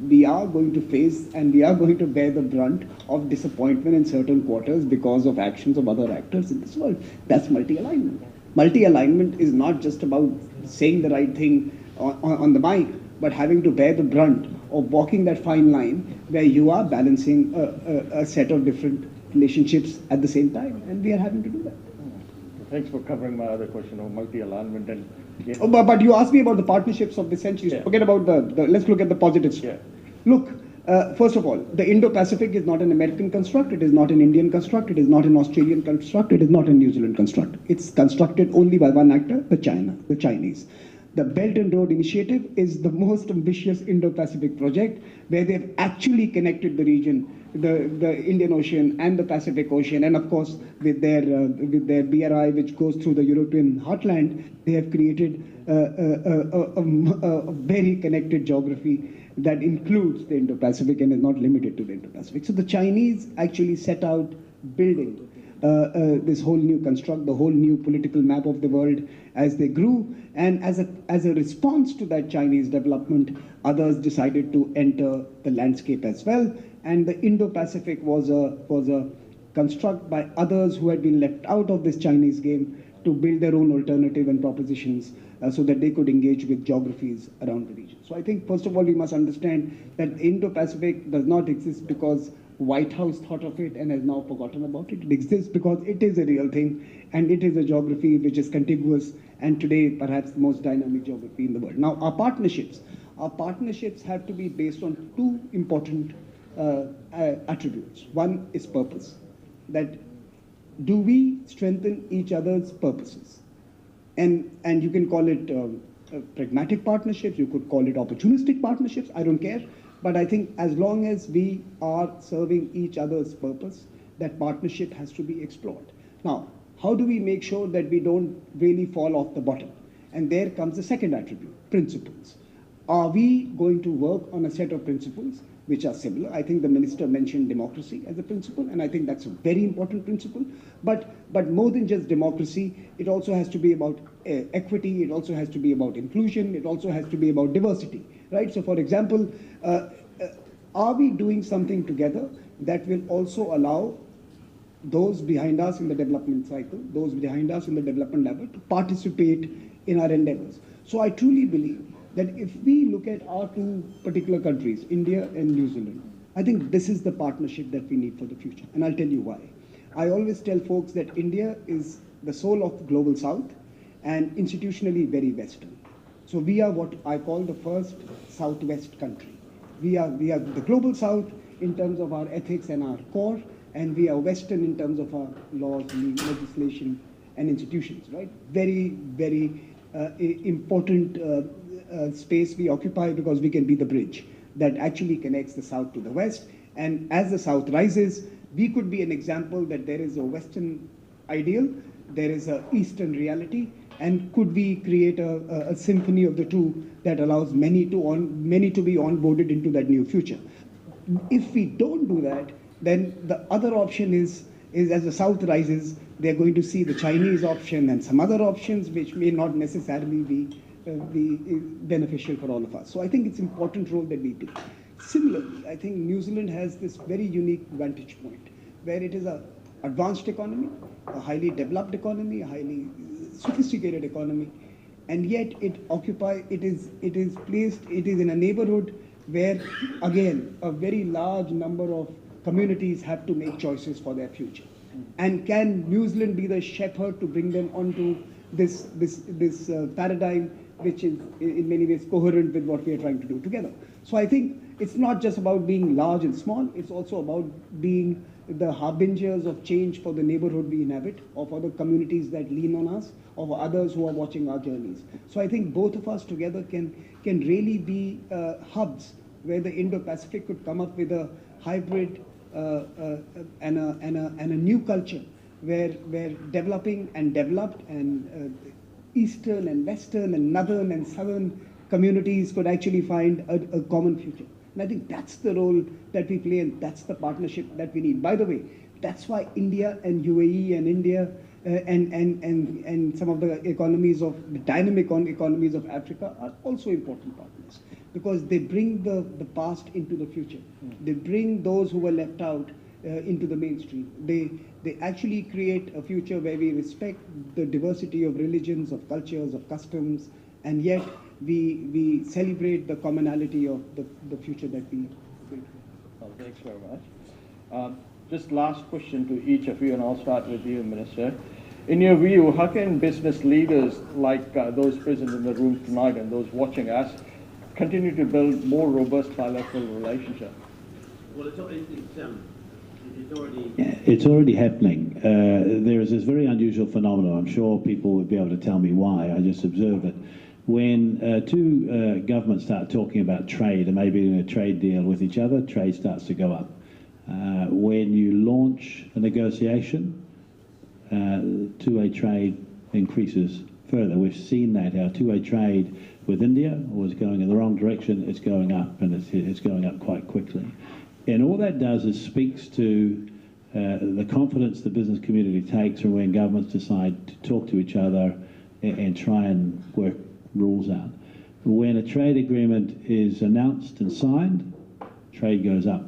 we are going to face and we are going to bear the brunt of disappointment in certain quarters because of actions of other actors in this world. That's multi-alignment. Multi-alignment is not just about saying the right thing on the mic, but having to bear the brunt of walking that fine line where you are balancing a set of different relationships at the same time, and we are having to do that. Thanks for covering my other question of multi-alignment. And but you asked me about the partnerships of the century. Yeah. Forget about let's look at the positives. Yeah. Look, first of all, the Indo-Pacific is not an American construct, it is not an Indian construct, it is not an Australian construct, it is not a New Zealand construct. It's constructed only by one actor, the Chinese. The Belt and Road Initiative is the most ambitious Indo-Pacific project where they've actually connected the region, the Indian Ocean and the Pacific Ocean, and of course with their BRI, which goes through the European heartland, they have created a very connected geography that includes the Indo-Pacific and is not limited to the Indo-Pacific. So the Chinese actually set out building this whole new construct, the whole new political map of the world as they grew. And as a response to that Chinese development, others decided to enter the landscape as well. And the Indo-Pacific was a construct by others who had been left out of this Chinese game to build their own alternative and propositions so that they could engage with geographies around the region. So I think, first of all, we must understand that the Indo-Pacific does not exist because White House thought of it and has now forgotten about it. It exists because it is a real thing, and it is a geography which is contiguous, and today perhaps the most dynamic geography in the world. Now, our partnerships have to be based on two important attributes. One is purpose, that do we strengthen each other's purposes? And you can call it pragmatic partnerships, you could call it opportunistic partnerships, I don't care. But I think as long as we are serving each other's purpose, that partnership has to be explored. Now, how do we make sure that we don't really fall off the bottom? And there comes the second attribute, principles. Are we going to work on a set of principles which are similar? I think the minister mentioned democracy as a principle, and I think that's a very important principle. But more than just democracy, it also has to be about equity, it also has to be about inclusion, it also has to be about diversity, right? So for example, are we doing something together that will also allow those behind us in the development cycle, those behind us in the development level, to participate in our endeavors? So I truly believe that if we look at our two particular countries, India and New Zealand, I think this is the partnership that we need for the future. And I'll tell you why. I always tell folks that India is the soul of the global South and institutionally very Western. So we are what I call the first Southwest country. We are the global South in terms of our ethics and our core, and we are Western in terms of our laws, legislation, and institutions, right? Very, very important space we occupy, because we can be the bridge that actually connects the South to the West. And as the South rises, we could be an example that there is a Western ideal, there is an Eastern reality, and could we create a symphony of the two that allows many to be onboarded into that new future. If we don't do that, then the other option is as the South rises, they're going to see the Chinese option and some other options which may not necessarily be beneficial for all of us. So I think it's an important role that we play. Similarly, I think New Zealand has this very unique vantage point where it is an advanced economy, a highly developed economy, a highly sophisticated economy, and yet it is in a neighborhood where, again, a very large number of communities have to make choices for their future. And can New Zealand be the shepherd to bring them onto this paradigm, which is in many ways coherent with what we are trying to do together? So I think it's not just about being large and small, it's also about being the harbingers of change for the neighborhood we inhabit, or for the communities that lean on us, or for others who are watching our journeys. So I think both of us together can really be hubs where the Indo-Pacific could come up with a hybrid and a new culture where developing and developed and Eastern and Western and Northern and Southern communities could actually find a common future. And I think that's the role that we play, and that's the partnership that we need. By the way, that's why India and UAE and India and some of the dynamic economies of Africa are also important partners, because they bring the past into the future. They bring those who were left out into the mainstream. They actually create a future where we respect the diversity of religions, of cultures, of customs, and yet we celebrate the commonality of the future that we build. Well, thanks very much. Just last question to each of you, and I'll start with you, Minister. In your view, how can business leaders like those present in the room tonight and those watching us continue to build more robust bilateral relationships? Well, it's already happening. There is this very unusual phenomenon. I'm sure people would be able to tell me why. I just observe it. When two governments start talking about trade and maybe doing a trade deal with each other, trade starts to go up. When you launch a negotiation, two-way trade increases further. We've seen that. Our two-way trade with India was going in the wrong direction. It's going up, and it's going up quite quickly. And all that does is speaks to the confidence the business community takes from when governments decide to talk to each other and try and work rules out. When a trade agreement is announced and signed, trade goes up.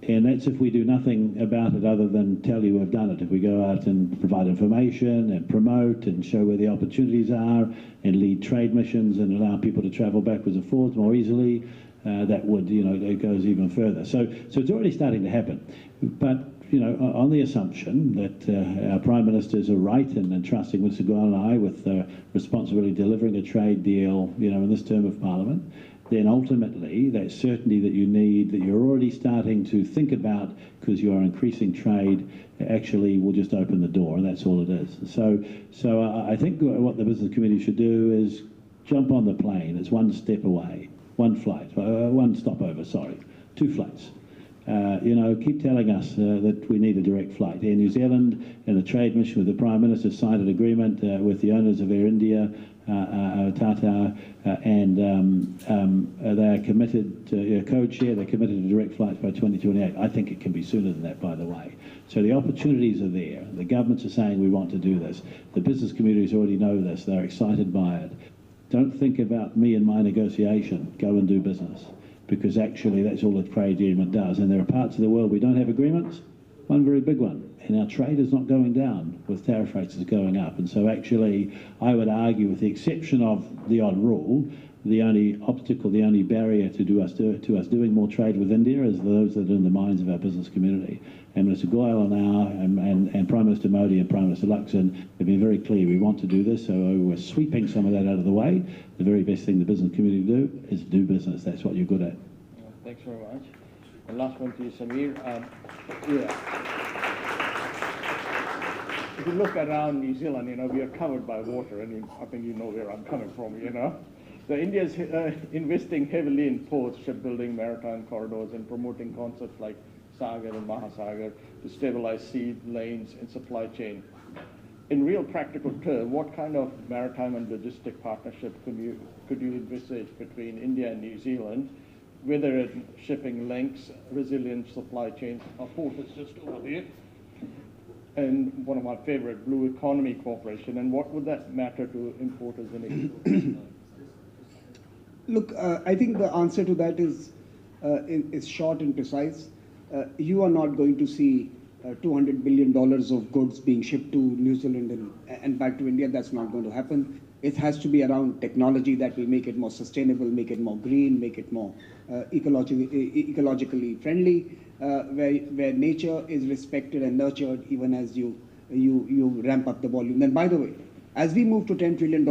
And that's if we do nothing about it other than tell you we've done it. If we go out and provide information and promote and show where the opportunities are and lead trade missions and allow people to travel backwards and forwards more easily, that would, it goes even further. So it's already starting to happen. But, on the assumption that our Prime Ministers are right in entrusting Mr. Goyal and I with responsibility delivering a trade deal, in this term of Parliament, then ultimately that certainty that you need, that you're already starting to think about because you are increasing trade, actually will just open the door, and that's all it is. So I think what the business committee should do is jump on the plane. It's one step away, one flight, one stopover, sorry, 2 flights. Keep telling us that we need a direct flight. Air New Zealand and the trade mission with the Prime Minister signed an agreement with the owners of Air India, Tata, and they are committed to code share. They're committed to direct flights by 2028. I think it can be sooner than that, by the way. So the opportunities are there. The governments are saying we want to do this. The business communities already know this. They're excited by it. Don't think about me and my negotiation. Go and do business, because actually that's all the trade agreement does. And there are parts of the world we don't have agreements, one very big one. And our trade is not going down with tariff rates is going up. And so actually, I would argue, with the exception of the odd rule, the only obstacle, the only barrier to us doing more trade with India is those that are in the minds of our business community. And Mr. Goyal and Prime Minister Modi and Prime Minister Luxon have been very clear we want to do this, so we're sweeping some of that out of the way. The very best thing the business community do is do business. That's what you're good at. Thanks very much. And last one to you, Samir. If you look around New Zealand, we are covered by water, and I think you know where I'm coming from, So India is investing heavily in ports, shipbuilding, maritime corridors, and promoting concepts like Sagar and Mahasagar to stabilize sea lanes and supply chain. In real practical terms, what kind of maritime and logistic partnership could you envisage between India and New Zealand, whether it's shipping links, resilient supply chains? Our port is just over there, and one of my favorite, Blue Economy Corporation, and what would that matter to importers and exporters? Look, I think the answer to that is short and precise. You are not going to see $200 billion of goods being shipped to New Zealand and back to India. That's not going to happen. It has to be around technology that will make it more sustainable, make it more green, make it more ecologically friendly, where nature is respected and nurtured even as you ramp up the volume. And by the way, as we move to $10 trillion,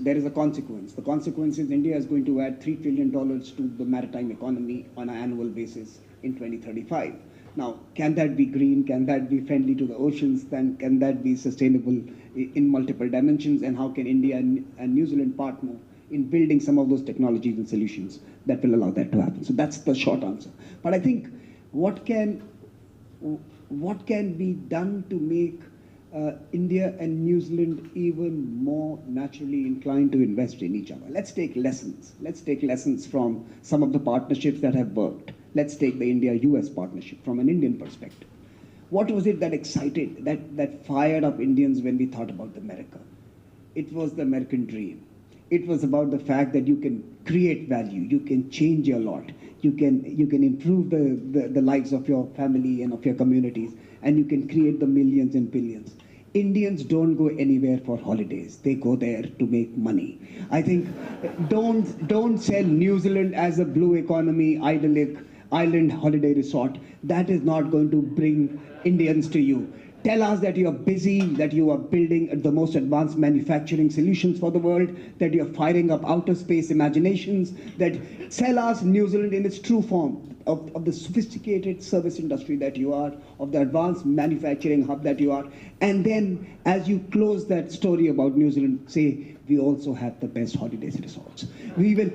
there is a consequence. The consequence is India is going to add $3 trillion to the maritime economy on an annual basis in 2035. Now, can that be green? Can that be friendly to the oceans? Then can that be sustainable in multiple dimensions? And how can India and New Zealand partner in building some of those technologies and solutions that will allow that to happen? So that's the short answer. But I think what can be done to make India and New Zealand even more naturally inclined to invest in each other? Let's take lessons. Let's take lessons from some of the partnerships that have worked. Let's take the India-US partnership from an Indian perspective. What was it that excited, that fired up Indians when we thought about America? It was the American dream. It was about the fact that you can create value, you can change a lot, you can improve the lives of your family and of your communities, and you can create the millions and billions. Indians don't go anywhere for holidays. They go there to make money. I think don't sell New Zealand as a blue economy, idyllic island holiday resort. That is not going to bring Indians to you. Tell us that you are busy, that you are building the most advanced manufacturing solutions for the world, that you are firing up outer space imaginations, that sell us New Zealand in its true form, of the sophisticated service industry that you are, of the advanced manufacturing hub that you are. And then as you close that story about New Zealand, say, we also have the best holidays resorts. We will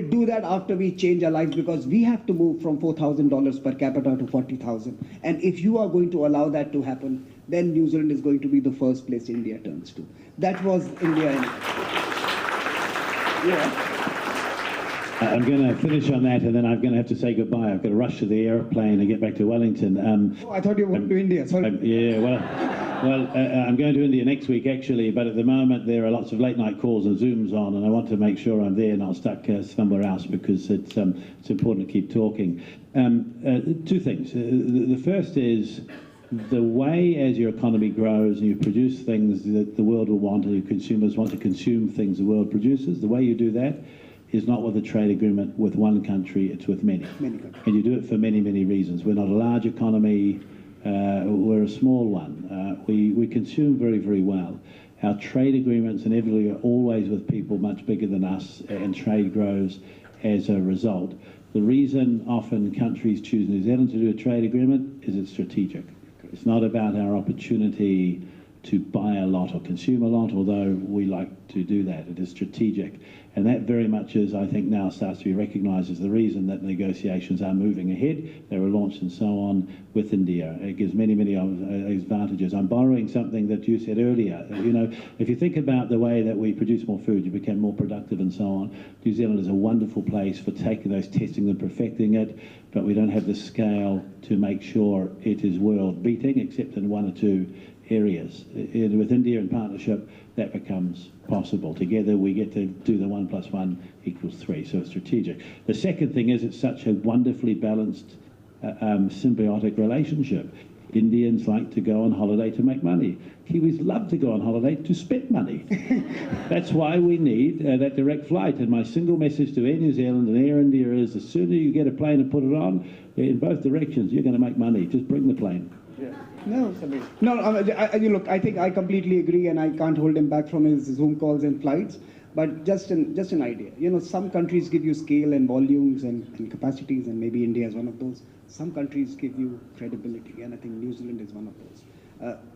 do that after we change our lives, because we have to move from $4,000 per capita to 40,000. And if you are going to allow that to happen, then New Zealand is going to be the first place India turns to. That was India. I'm going to finish on that, and then I'm going to have to say goodbye. I've got to rush to the airplane and get back to Wellington. Oh, I thought you were going to India. Sorry. I'm going to India next week, actually, but at the moment there are lots of late-night calls and Zooms on, and I want to make sure I'm there, not stuck somewhere else, because it's important to keep talking. Two things. The first is the way as your economy grows and you produce things that the world will want, and your consumers want to consume things the world produces, the way you do that is not with a trade agreement with one country, it's with many. And you do it for many, many reasons. We're not a large economy, we're a small one. We consume very, very well. Our trade agreements inevitably are always with people much bigger than us, and trade grows as a result. The reason often countries choose New Zealand to do a trade agreement is it's strategic. It's not about our opportunity to buy a lot or consume a lot, although we like to do that. It is strategic. And that very much is, I think, now starts to be recognised as the reason that negotiations are moving ahead. They were launched and so on with India. It gives many, many advantages. I'm borrowing something that you said earlier. You know, if you think about the way that we produce more food, you become more productive and so on. New Zealand is a wonderful place for taking those, testing and perfecting it, but we don't have the scale to make sure it is world-beating, except in one or two areas. With India in partnership, that becomes possible. Together we get to do the 1 + 1 = 3, so it's strategic. The second thing is it's such a wonderfully balanced, symbiotic relationship. Indians like to go on holiday to make money. Kiwis love to go on holiday to spend money. That's why we need that direct flight. And my single message to Air New Zealand and Air India is, the sooner you get a plane and put it on, in both directions, you're going to make money. Just bring the plane. Yeah. No, look, I think I completely agree, and I can't hold him back from his Zoom calls and flights. But just an idea. You know, some countries give you scale and volumes and capacities, and maybe India is one of those. Some countries give you credibility, and I think New Zealand is one of those.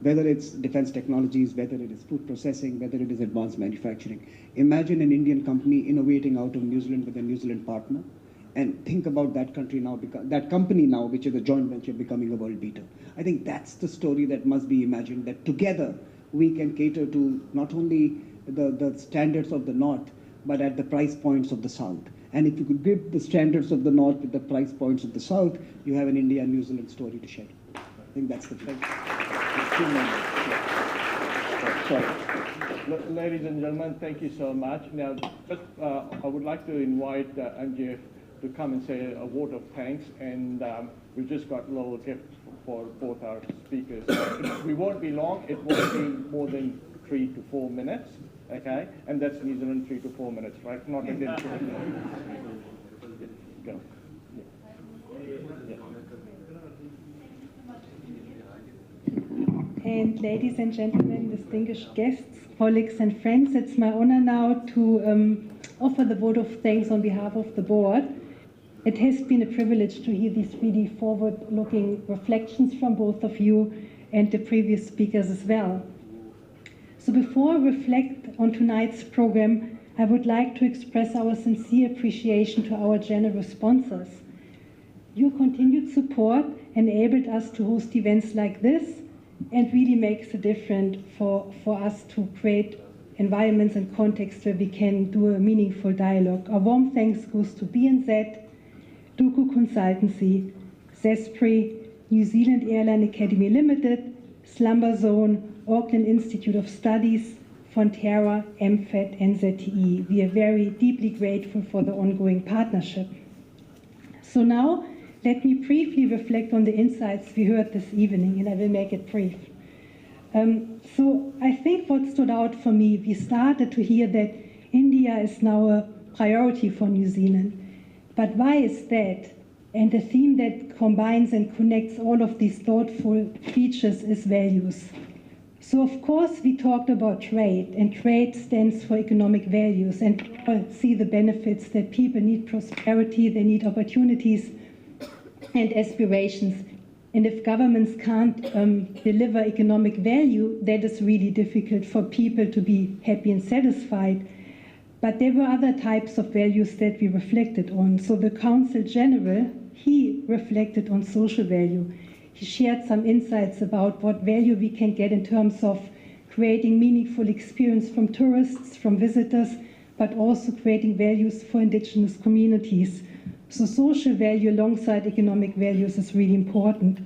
Whether it's defense technologies, whether it is food processing, whether it is advanced manufacturing. Imagine an Indian company innovating out of New Zealand with a New Zealand partner. And think about that country now, that company now, which is a joint venture, becoming a world beater. I think that's the story that must be imagined, that together we can cater to not only the standards of the North, but at the price points of the South. And if you could give the standards of the North with the price points of the South, you have an India and New Zealand story to share. I think that's the thing. Sorry. Ladies and gentlemen, thank you so much. Now, just, I would like to invite Angie to come and say a vote of thanks, and we've just got a little gift for both our speakers. We won't be long, it won't be more than 3 to 4 minutes, okay? And that's New Zealand 3 to 4 minutes, right? Not again. Go. And ladies and gentlemen, distinguished guests, colleagues and friends, it's my honor now to offer the vote of thanks on behalf of the board. It has been a privilege to hear these really forward-looking reflections from both of you and the previous speakers as well. So before I reflect on tonight's program, I would like to express our sincere appreciation to our generous sponsors. Your continued support enabled us to host events like this, and really makes a difference for us to create environments and contexts where we can do a meaningful dialogue. A warm thanks goes to BNZ, Duku Consultancy, Zespri, New Zealand Airline Academy Limited, Slumber Zone, Auckland Institute of Studies, Fonterra, MFET, and ZTE. We are very deeply grateful for the ongoing partnership. So now, let me briefly reflect on the insights we heard this evening, and I will make it brief. So I think what stood out for me, we started to hear that India is now a priority for New Zealand. But why is that? And the theme that combines and connects all of these thoughtful features is values. So of course we talked about trade, and trade stands for economic values, and people see the benefits that people need prosperity, they need opportunities and aspirations. And if governments can't deliver economic value, that is really difficult for people to be happy and satisfied. But there were other types of values that we reflected on. So the Consul General, he reflected on social value. He shared some insights about what value we can get in terms of creating meaningful experience from tourists, from visitors, but also creating values for indigenous communities. So social value alongside economic values is really important.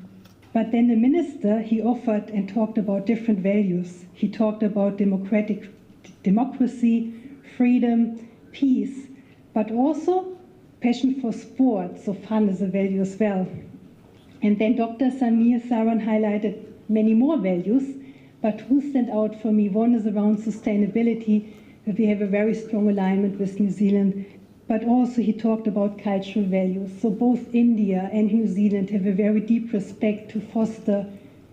But then the minister, he offered and talked about different values. He talked about democracy, freedom, peace, but also passion for sport, so fun is a value as well. And then Dr. Samir Saran highlighted many more values, but who stand out for me? One is around sustainability, where we have a very strong alignment with New Zealand, but also he talked about cultural values. So both India and New Zealand have a very deep respect to foster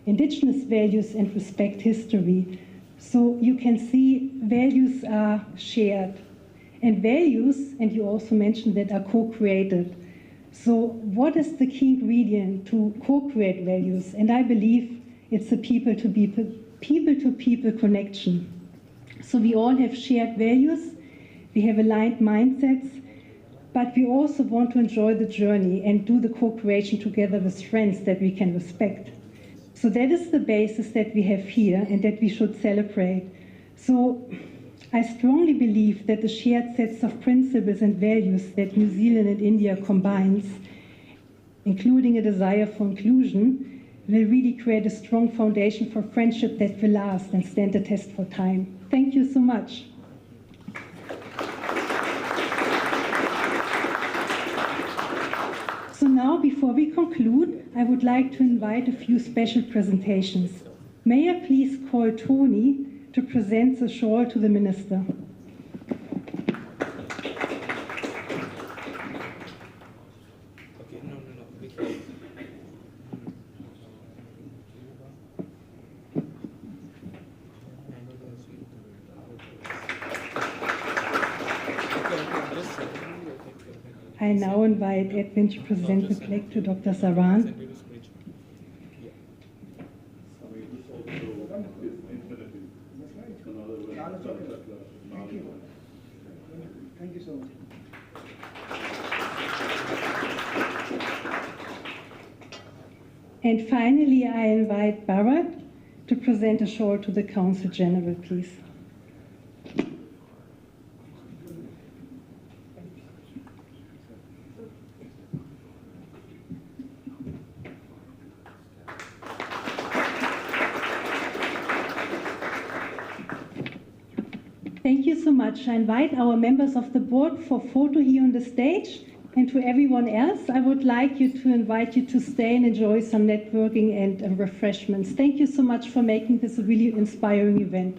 indigenous values and respect history. So you can see values are shared. And values, and you also mentioned that, are co-created. So what is the key ingredient to co-create values? And I believe it's a people-to-people connection. So we all have shared values, we have aligned mindsets, but we also want to enjoy the journey and do the co-creation together with friends that we can respect. So that is the basis that we have here and that we should celebrate. So I strongly believe that the shared sets of principles and values that New Zealand and India combines, including a desire for inclusion, will really create a strong foundation for friendship that will last and stand the test for time. Thank you so much. So now, before we conclude, I would like to invite a few special presentations. May I please call Tony to present the shawl to the minister. I now invite Edwin to present the plaque to Dr. Saran. Thank you so much. And finally, I invite Bharat to present a shawl to the Council General, please. Thank you so much. I invite our members of the board for photo here on the stage. And to everyone else, I would like you to invite you to stay and enjoy some networking and refreshments. Thank you so much for making this a really inspiring event.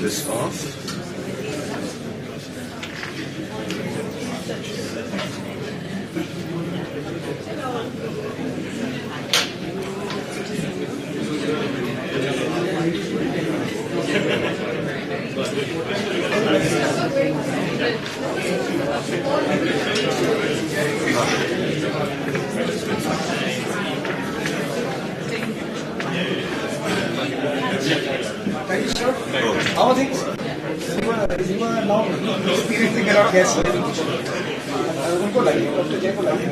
This off. Thank you, sir. How are things? You were now experiencing a lot of guests. उनको लगे doctor जय को लगे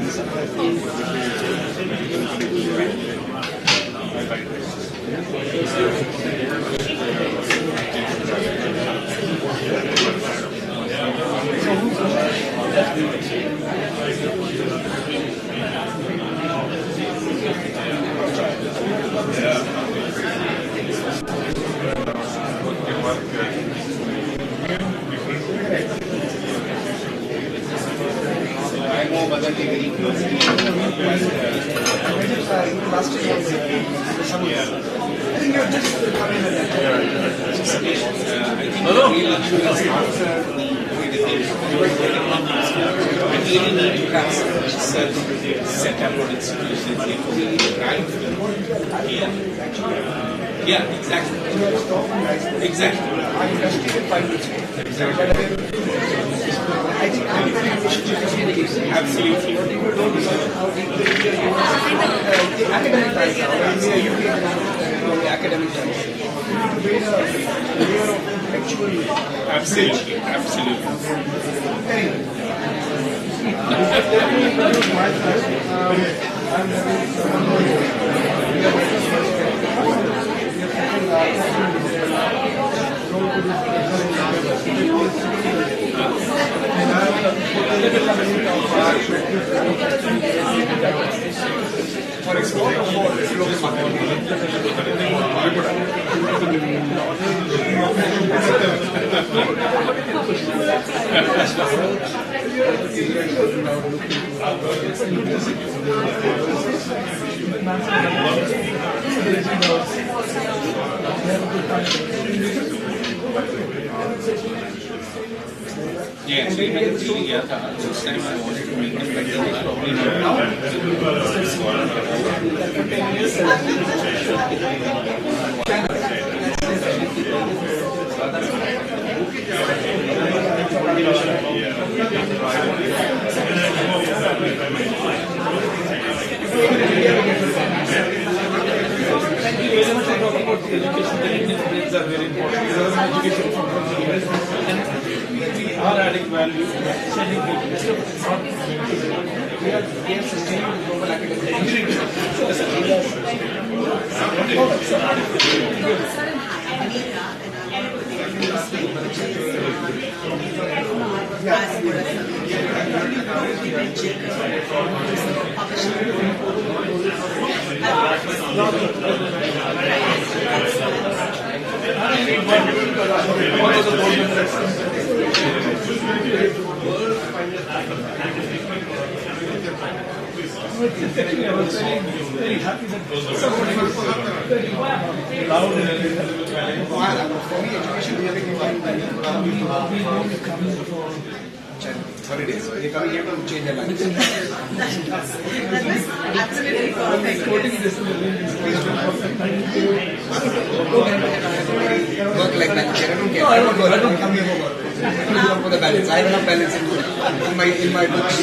last year was Samir. I think you're just coming in Yeah, exactly. Exactly. I think Absolutely. academic times now, the academic times. Absolutely. Absolutely. For exploring more local market. Yeah, so you had feeling, yeah, this time I wanted to make it better, probably Are adding value, sending the best of it's not we are sustaining global academic I was very happy that somebody was very loud and for me, education really we only come for 30 days. We're coming here to change their lives. Absolutely perfect. Quoting this in the work like that. I don't care. I don't go. I don't come here for work. I come for the balance. I have enough balance in my books.